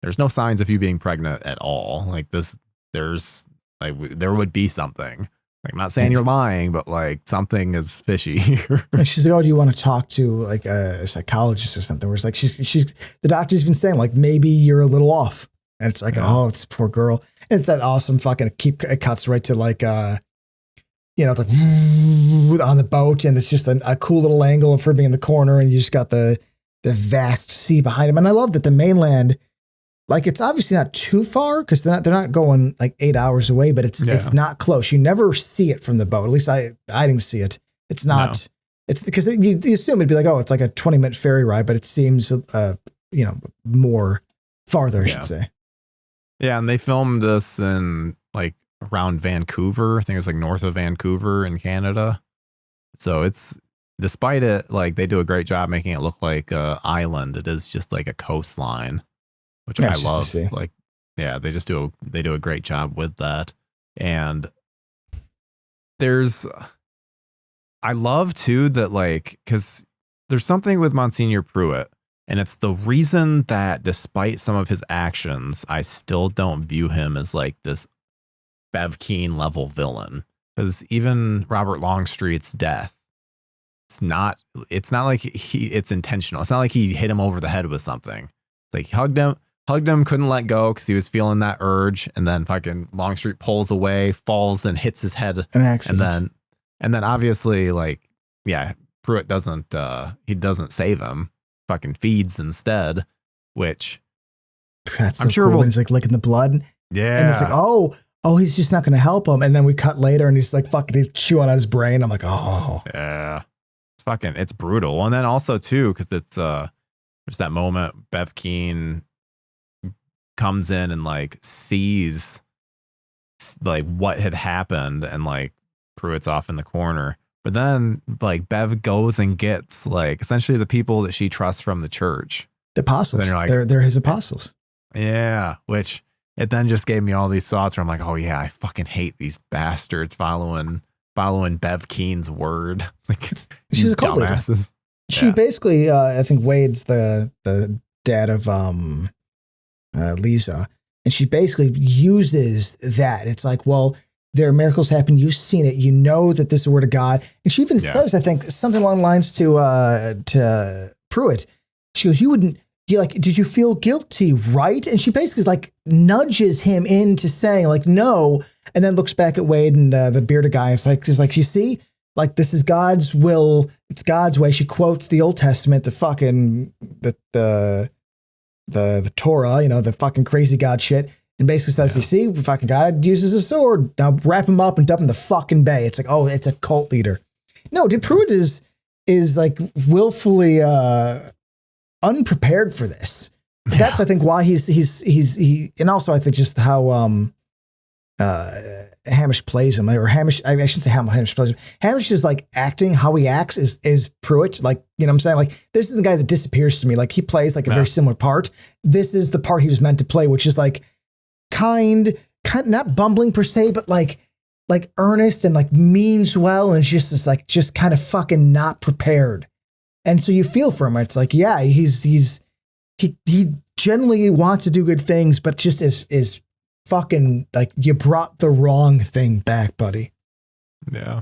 there's no signs of you being pregnant at all. Like this, there's like, there would be something. Like, I'm not saying you're lying, but like something is fishy here. And she's like, "Oh, do you want to talk to like a psychologist or something?" Where it's like she's the doctor's been saying like maybe you're a little off, and it's like, oh, this poor girl. And it's that awesome fucking it cuts right to like it's like on the boat, and it's just a cool little angle of her being in the corner, and you just got the vast sea behind him. And I love that the mainland, like, it's obviously not too far because they're not going like 8 hours away, but it's not close. You never see it from the boat. At least I didn't see it. It's not. No. It's because you assume it'd be like, oh, it's like a 20-minute ferry ride, but it seems more farther, I should say. Yeah, and they filmed this in like around Vancouver. I think it's like north of Vancouver in Canada. So it's, despite it, like they do a great job making it look like an island. It is just like a coastline, which I love. Like, yeah, they do a great job with that. And I love too that, like, because there's something with Monsignor Pruitt, and it's the reason that despite some of his actions, I still don't view him as like this Bev Keane level villain. Because even Robert Longstreet's death, it's not like it's intentional. It's not like he hit him over the head with something. It's like he hugged him, couldn't let go because he was feeling that urge, and then fucking Longstreet pulls away, falls, and hits his head. An accident. And then obviously, like, yeah, Pruitt doesn't save him. Fucking feeds instead, which that's I'm sure cool when he's like licking the blood. Yeah. And it's like, oh, he's just not going to help him. And then we cut later and he's like fucking chewing on his brain. I'm like, oh. Yeah. It's brutal. And then also too, because it's there's that moment Bev Keane comes in and like sees like what had happened, and like Pruitt's off in the corner. But then like Bev goes and gets like essentially the people that she trusts from the church. The apostles. Like, they're his apostles. Yeah. Which it then just gave me all these thoughts where I'm like, oh yeah, I fucking hate these bastards following Bev Keane's word. Like, she's a cult leader. She basically, I think Wade's the dad of Lisa, and she basically uses that. It's like, well, there are miracles happen. You've seen it. You know that this is the word of God. And she even says, I think, something along the lines to Pruitt. She goes, did you feel guilty, right? And she basically like nudges him into saying like, no, and then looks back at Wade and the bearded guy. It's like, you see, like, this is God's will. It's God's way. She quotes the Old Testament, the fucking, the Torah, the fucking crazy God shit. And basically says, you see, fucking God uses a sword. Now wrap him up and dump him in the fucking bay. It's like, oh, it's a cult leader. No, dude, Pruitt is like willfully unprepared for this. Yeah. That's, I think, why he, and also I think just how Hamish plays him, or Hamish, I shouldn't say how Hamish plays him. Hamish is like acting, how he acts is Pruitt. Like, you know what I'm saying? Like, this is the guy that disappears to me. Like, he plays like a very similar part. This is the part he was meant to play, which is like, kind not bumbling per se, but like earnest and like means well, and just kind of fucking not prepared. And so you feel for him. It's like, yeah, he generally wants to do good things, but just is fucking like, you brought the wrong thing back, buddy. Yeah.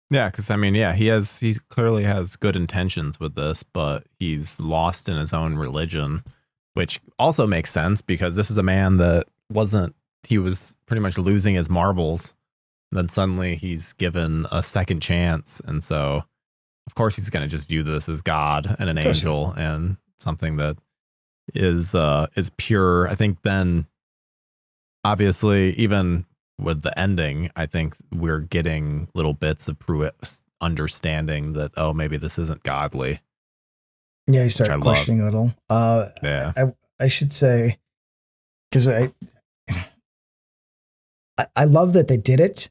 Yeah, because I mean, yeah, he clearly has good intentions with this, but he's lost in his own religion, which also makes sense because this is a man that he was pretty much losing his marbles. And then suddenly he's given a second chance. And so, of course, he's going to just view this as God and an angel and something that is pure. I think then, obviously, even with the ending, I think we're getting little bits of Pruitt understanding that, oh, maybe this isn't godly. Yeah, you start questioning a little. Yeah. I should say, because I love that they did it,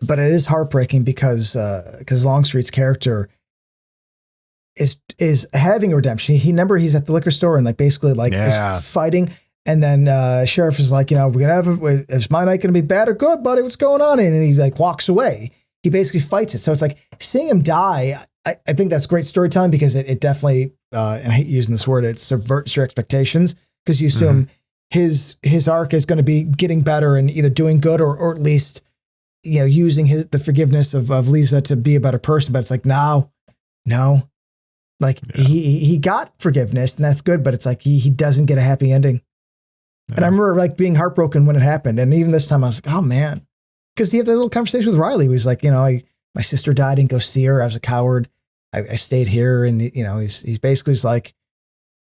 but it is heartbreaking because Longstreet's character is having a redemption. He's at the liquor store and like basically like is fighting, and then sheriff is like, we're gonna have is my night gonna be bad or good, buddy? What's going on? And he like walks away. He basically fights it. So it's like seeing him die. I think that's great storytelling because it definitely, and I hate using this word, it subverts your expectations because you assume his arc is going to be getting better and either doing good or at least, using the forgiveness of Lisa to be a better person. But it's like, no, like he got forgiveness and that's good, but it's like he doesn't get a happy ending. Yeah. And I remember like being heartbroken when it happened. And even this time I was like, oh man, because he had that little conversation with Riley. He was like, my sister died, I didn't go see her. I was a coward. I stayed here, and he's basically like,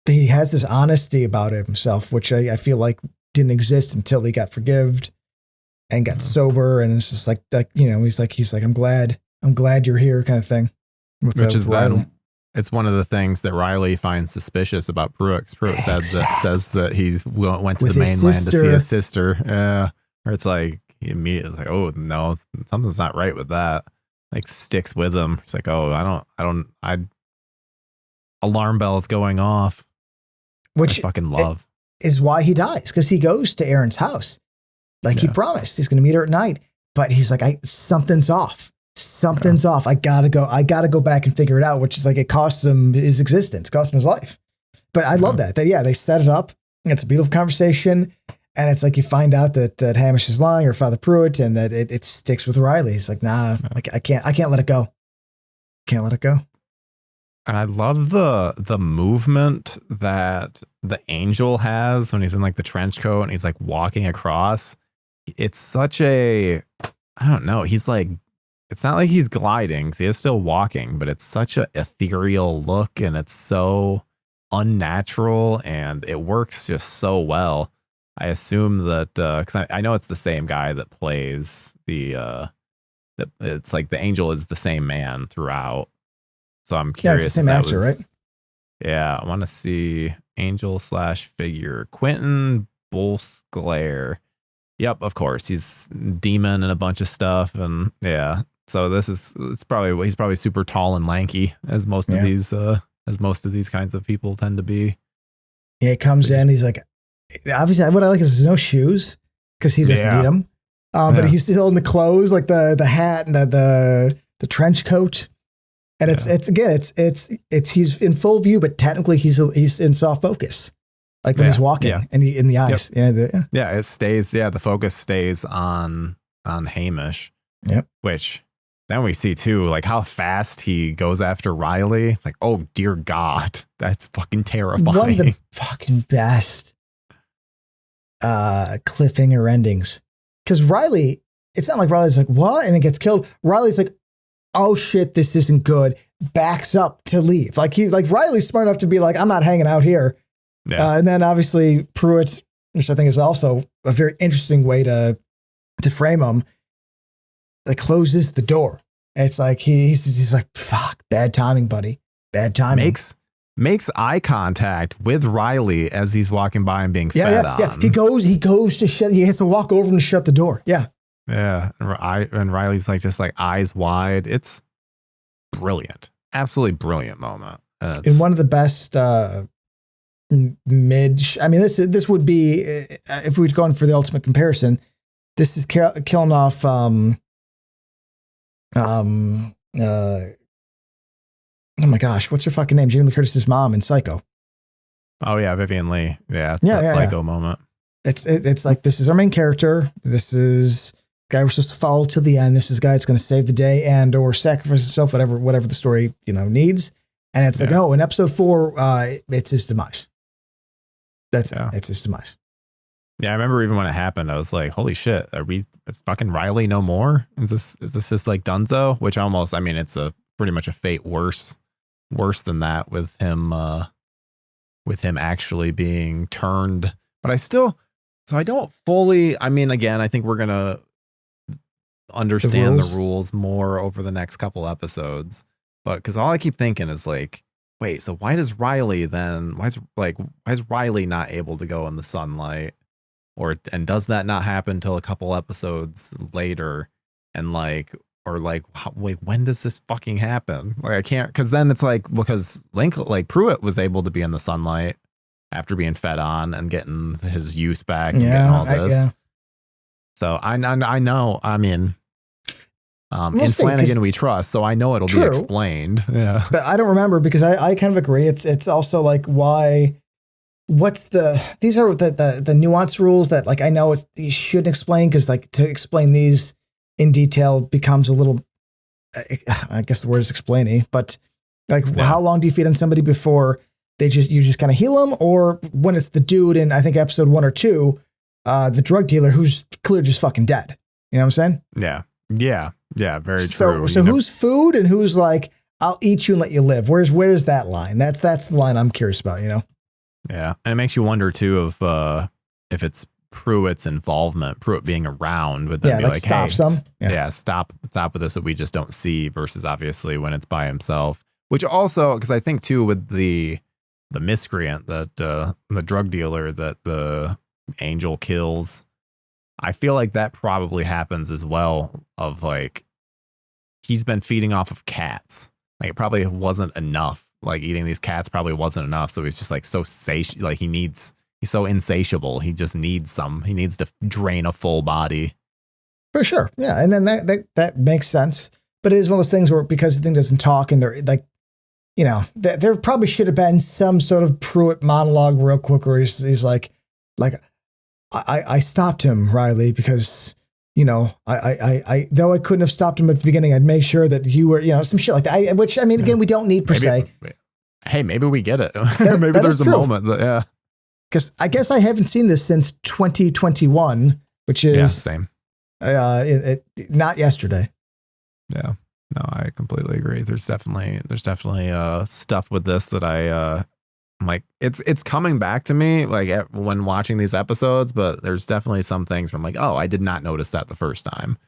he has this honesty about himself, which I feel like didn't exist until he got forgived and got sober, and it's just like that. He's like, I'm glad you're here, kind of thing. Which is then it's one of the things that Riley finds suspicious about Pruitt. Pruitt says that he's went to the mainland to see his sister. Where it's like he immediately like, oh no, something's not right with that. Like sticks with him. It's like, oh, alarm bells going off. Which I fucking love. Is why he dies, because he goes to Erin's house. Like he promised he's gonna meet her at night. But he's like, something's off. Something's off. I gotta go back and figure it out, which is like it costs him his existence, costs him his life. But I love that they set it up. It's a beautiful conversation. And it's like you find out that Hamish is lying, or Father Pruitt, and that it sticks with Riley. He's like, nah, I can't let it go. Can't let it go. And I love the movement that the angel has when he's in like the trench coat and he's like walking across. It's such I don't know. He's like, it's not like he's gliding, because he is still walking, but it's such an ethereal look, and it's so unnatural, and it works just so well. I assume that because I know it's the same guy that plays it's like the angel is the same man throughout. So I'm curious. Yeah, it's the same actor, right? Yeah, I want to see angel / figure Quentin Bolsclair. Yep, of course, he's demon and a bunch of stuff, and yeah. So he's probably super tall and lanky as most of these kinds of people tend to be. Yeah, he comes in, he's like. Obviously, what I like is there's no shoes because he doesn't need them. But he's still in the clothes, like the hat and the trench coat. And it's he's in full view, but technically he's in soft focus, like when he's walking and in the eyes. Yep. It stays. Yeah, the focus stays on Hamish. Yep. Which then we see too, like how fast he goes after Riley. It's like, oh dear God, that's fucking terrifying. One of the fucking best cliffhanger endings, because Riley, it's not like Riley's like, what, and it gets killed. Riley's like, oh shit, this isn't good, backs up to leave. Like Riley's smart enough to be like, I'm not hanging out here. And then obviously Pruitt, which I think is also a very interesting way to frame him, like closes the door. And it's like he's like, fuck, bad timing, buddy, bad timing. Makes eye contact with Riley as he's walking by and being fed on. Yeah. He goes to shut. He has to walk over and shut the door. Yeah. Yeah. And Riley's like just like eyes wide. It's brilliant. Absolutely brilliant moment. And one of the best mid. I mean, this would be if we'd gone for the ultimate comparison. This is killing off. Oh my gosh, what's her fucking name? Jamie Lee Curtis's mom in Psycho. Oh yeah, Vivian Leigh. Yeah, Psycho moment. It's like, this is our main character. This is the guy we're supposed to follow to the end. This is the guy that's going to save the day and or sacrifice himself, whatever the story needs. And it's like, in episode 4, it's his demise. It's his demise. Yeah, I remember even when it happened, I was like, holy shit, is fucking Riley no more? Is this just like Dunzo? Which almost, I mean, it's pretty much a fate worse than that with him actually being turned. But I don't fully, I mean, again, I think we're gonna understand rules. the rules more over the next couple episodes. But because all I keep thinking is like, wait, so why is Riley not able to go in the sunlight? And does that not happen until a couple episodes later? And like, or like, wait, when does this fucking happen? Like, I can't, because then it's like, because Pruitt was able to be in the sunlight after being fed on and getting his youth back and getting all this. So I know, I mean, in Flanagan we trust, so I know it'll be explained. Yeah. But I don't remember because I kind of agree. It's also like these are the nuance rules that like I know you shouldn't explain because like to explain these in detail becomes a little, I guess the word is explaining, but like how long do you feed on somebody before you just kind of heal them, or when it's the dude in I think episode 1 or 2, the drug dealer who's clearly just fucking dead. You know what I'm saying? Yeah, very true. So who's food and who's like, I'll eat you and let you live? Where's that line? That's the line I'm curious about, you know? Yeah. And it makes you wonder too of if it's Pruitt's involvement, Pruitt being around would then be like, stop hey, some. Stop with this that we just don't see, versus obviously when it's by himself. Which also, because I think too with the miscreant that the drug dealer that the Angel kills, I feel like that probably happens as well, of like he's been feeding off of cats. Like it probably wasn't enough. Like eating these cats probably wasn't enough. So he's just like so like he's so insatiable. He just needs he needs to drain a full body. For sure. Yeah. And then that makes sense. But it is one of those things where because the thing doesn't talk and they're like, you know, there probably should have been some sort of Pruitt monologue real quick where he's like, I stopped him, Riley, because, you know, I though I couldn't have stopped him at the beginning, I'd make sure that you were, you know, some shit like that. Which I mean, again, we don't need per se. Hey, maybe we get it. Maybe there's a moment that, because I guess I haven't seen this since 2021, which is same. Not yesterday. Yeah, no, I completely agree. There's definitely stuff with this that I'm like, it's coming back to me like when watching these episodes, but there's definitely some things where I'm like, oh, I did not notice that the first time,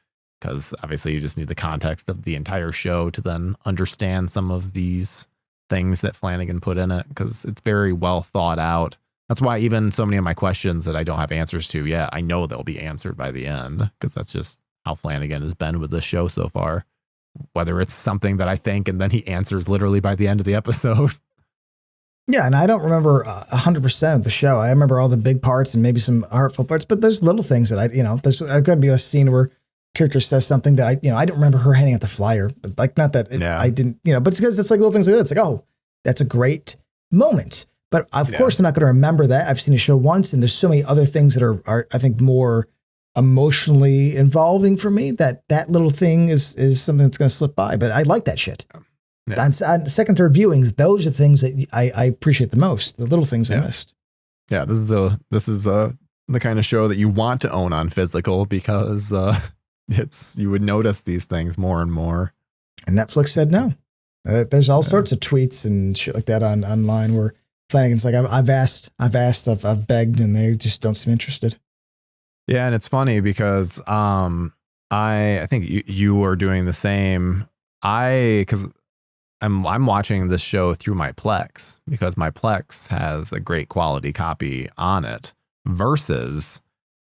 because obviously you just need the context of the entire show to then understand some of these things that Flanagan put in it, because it's very well thought out. That's why even so many of my questions that I don't have answers to yet, I know they'll be answered by the end, because that's just how Flanagan has been with this show so far. Whether it's something that I think and then he answers literally by the end of the episode. Yeah, and I don't remember 100% of the show. I remember all the big parts and maybe some heartful parts, but there's little things that there's going to be a scene where character says something that I don't remember her handing out the flyer, but like not that I didn't, but it's because it's like little things like that. It's like, oh, that's a great moment. But of course, I'm not going to remember that. I've seen a show once, and there's so many other things that are I think more emotionally involving for me that little thing is something that's going to slip by. But I like that shit. Yeah. On second, third viewings, those are things that I appreciate the most. The little things I missed. Yeah, this is the kind of show that you want to own on physical, because you would notice these things more and more. And Netflix said no. There's all sorts of tweets and shit like that online where Flanagan's like, I've asked, I've begged, and they just don't seem interested. Yeah, and it's funny because I think you are doing the same. Because I'm watching this show through my Plex, because my Plex has a great quality copy on it, versus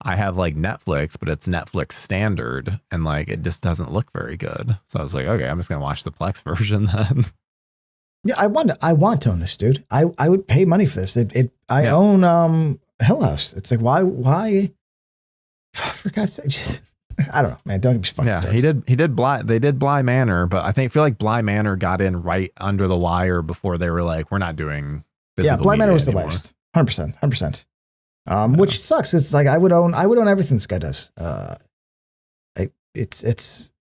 I have like Netflix, but it's Netflix standard, and like it just doesn't look very good. So I was like, okay, I'm just gonna watch the Plex version then. Yeah, I want to own this, dude. I would pay money for this. I own Hill House. It's like why? For God's sake, just, I don't know, man. Don't get me fucking started. They did Bly Manor, but I feel like Bly Manor got in right under the wire before they were like, we're not doing physical Bly Manor was anymore. the last. 100%. Which sucks. It's like I would own everything this guy does. It's his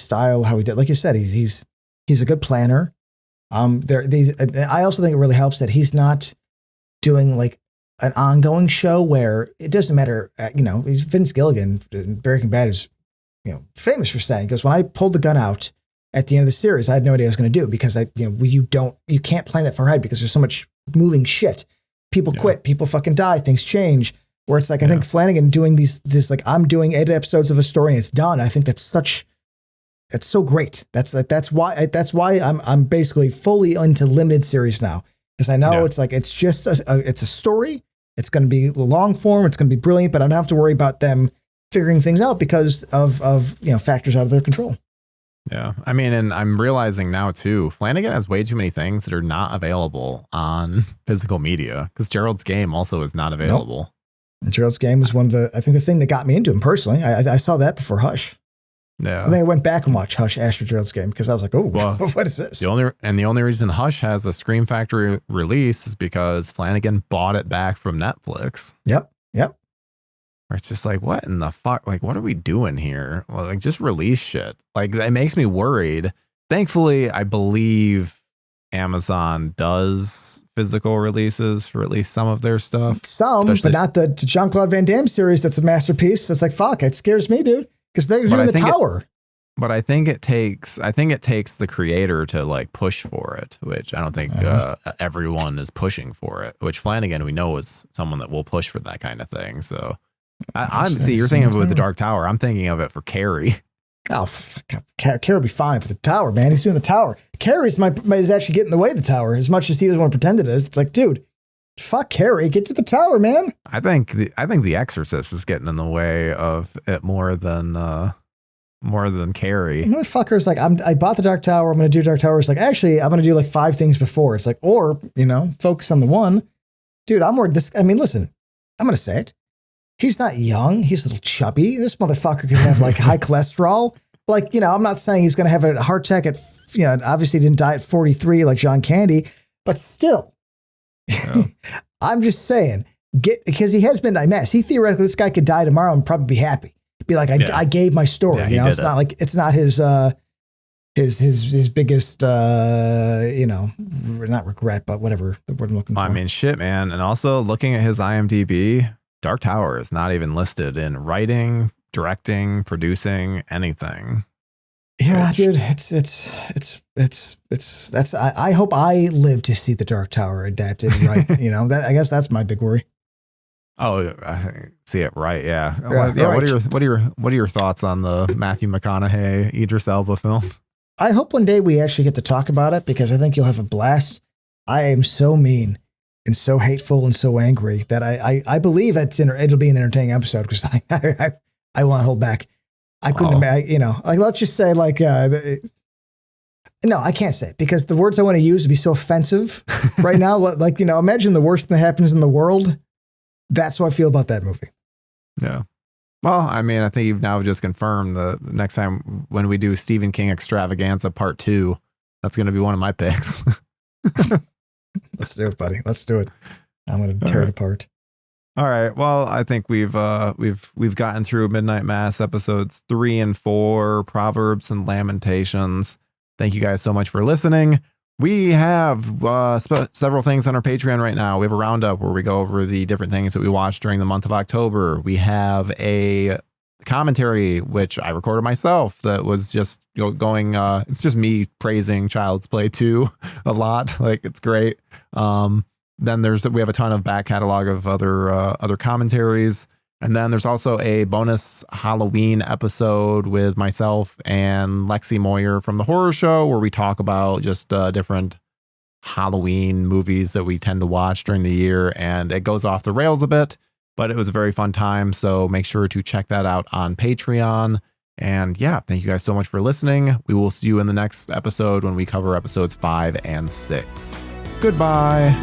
style, how he did, like you said, he's a good planner. I also think it really helps that he's not doing like an ongoing show where it doesn't matter. Vince Gilligan in Breaking Bad is, famous for saying, because when I pulled the gun out at the end of the series, I had no idea what I was going to do, because you can't plan that far ahead because there's so much moving shit. People quit, people fucking die, things change. Where it's like, I think Flanagan doing this, like, I'm doing 8 episodes of a story and it's done. I think it's so great. That's why I'm basically fully into limited series now. Because I know it's like, it's just it's a story. It's going to be long form. It's going to be brilliant, but I don't have to worry about them figuring things out because of factors out of their control. Yeah. I mean, and I'm realizing now too, Flanagan has way too many things that are not available on physical media, because Gerald's Game also is not available. Nope. And Gerald's Game was I think the thing that got me into him personally. I saw that before Hush. Yeah. I think I went back and watched Hush after Gerald's Game because I was like, oh, well, what is this? The only reason Hush has a Scream Factory release is because Flanagan bought it back from Netflix. Yep. Where it's just like, what in the fuck? Like, what are we doing here? Well, like, just release shit. Like, it makes me worried. Thankfully, I believe Amazon does physical releases for at least some of their stuff. But not the Jean-Claude Van Damme series. That's a masterpiece. It's like, fuck, it scares me, dude. Because they're doing the Tower. But I think it takes the creator to like push for it, which I don't think everyone is pushing for it. Which Flanagan, we know, is someone that will push for that kind of thing. So you're thinking of it with the Dark Tower. I'm thinking of it for Carrie. Oh, fuck. Carrie will be fine, but the Tower, man, he's doing the Tower. Carrie's is actually getting in the way of the Tower as much as he doesn't want to pretend it is. It's like, dude, fuck Carrie, get to the Tower, man. I think The Exorcist is getting in the way of it more than Carrie. Motherfucker's like, I bought the Dark Tower. I'm going to do Dark Tower. It's like, actually, I'm going to do like 5 things before. It's like, or, focus on the one. Dude, I'm more this. I mean, listen, I'm going to say it. He's not young. He's a little chubby. This motherfucker could have like high cholesterol. Like, I'm not saying he's going to have a heart attack at, obviously he didn't die at 43 like John Candy, but still, I'm just saying, because he has been a mess. Theoretically, this guy could die tomorrow and probably be happy. Be like, I gave my story. It's not like, it's not his biggest, not regret, but whatever the word I'm looking for. I mean, shit, man. And also looking at his IMDb, Dark Tower is not even listed in writing, directing, producing, anything. Yeah, dude, I hope I live to see the Dark Tower adapted right. I guess that's my big worry. Oh, I see it right. Yeah. Right. What are your thoughts on the Matthew McConaughey, Idris Elba film? I hope one day we actually get to talk about it because I think you'll have a blast. I am so mean and so hateful and so angry that I believe it'll be an entertaining episode because I won't hold back. I couldn't imagine, like, let's just say like, no, I can't say it because the words I want to use would be so offensive right now. Like, imagine the worst thing that happens in the world. That's how I feel about that movie. Yeah. Well, I mean, I think you've now just confirmed the next time when we do Stephen King Extravaganza Part 2, that's going to be one of my picks. Let's do it, buddy. Let's do it. I'm going to tear it apart. All right. Well, I think we've gotten through Midnight Mass episodes 3 and 4, Proverbs and Lamentations. Thank you guys so much for listening. We have several things on our Patreon right now. We have a roundup where we go over the different things that we watched during the month of October. We have a commentary, which I recorded myself, that was just going, it's just me praising Child's Play 2 a lot. Like, it's great. Then we have a ton of back catalog of other commentaries. And then there's also a bonus Halloween episode with myself and Lexi Moyer from The Horror Show, where we talk about just different Halloween movies that we tend to watch during the year. And it goes off the rails a bit, but it was a very fun time. So make sure to check that out on Patreon. And yeah, thank you guys so much for listening. We will see you in the next episode when we cover episodes 5 and 6. Goodbye.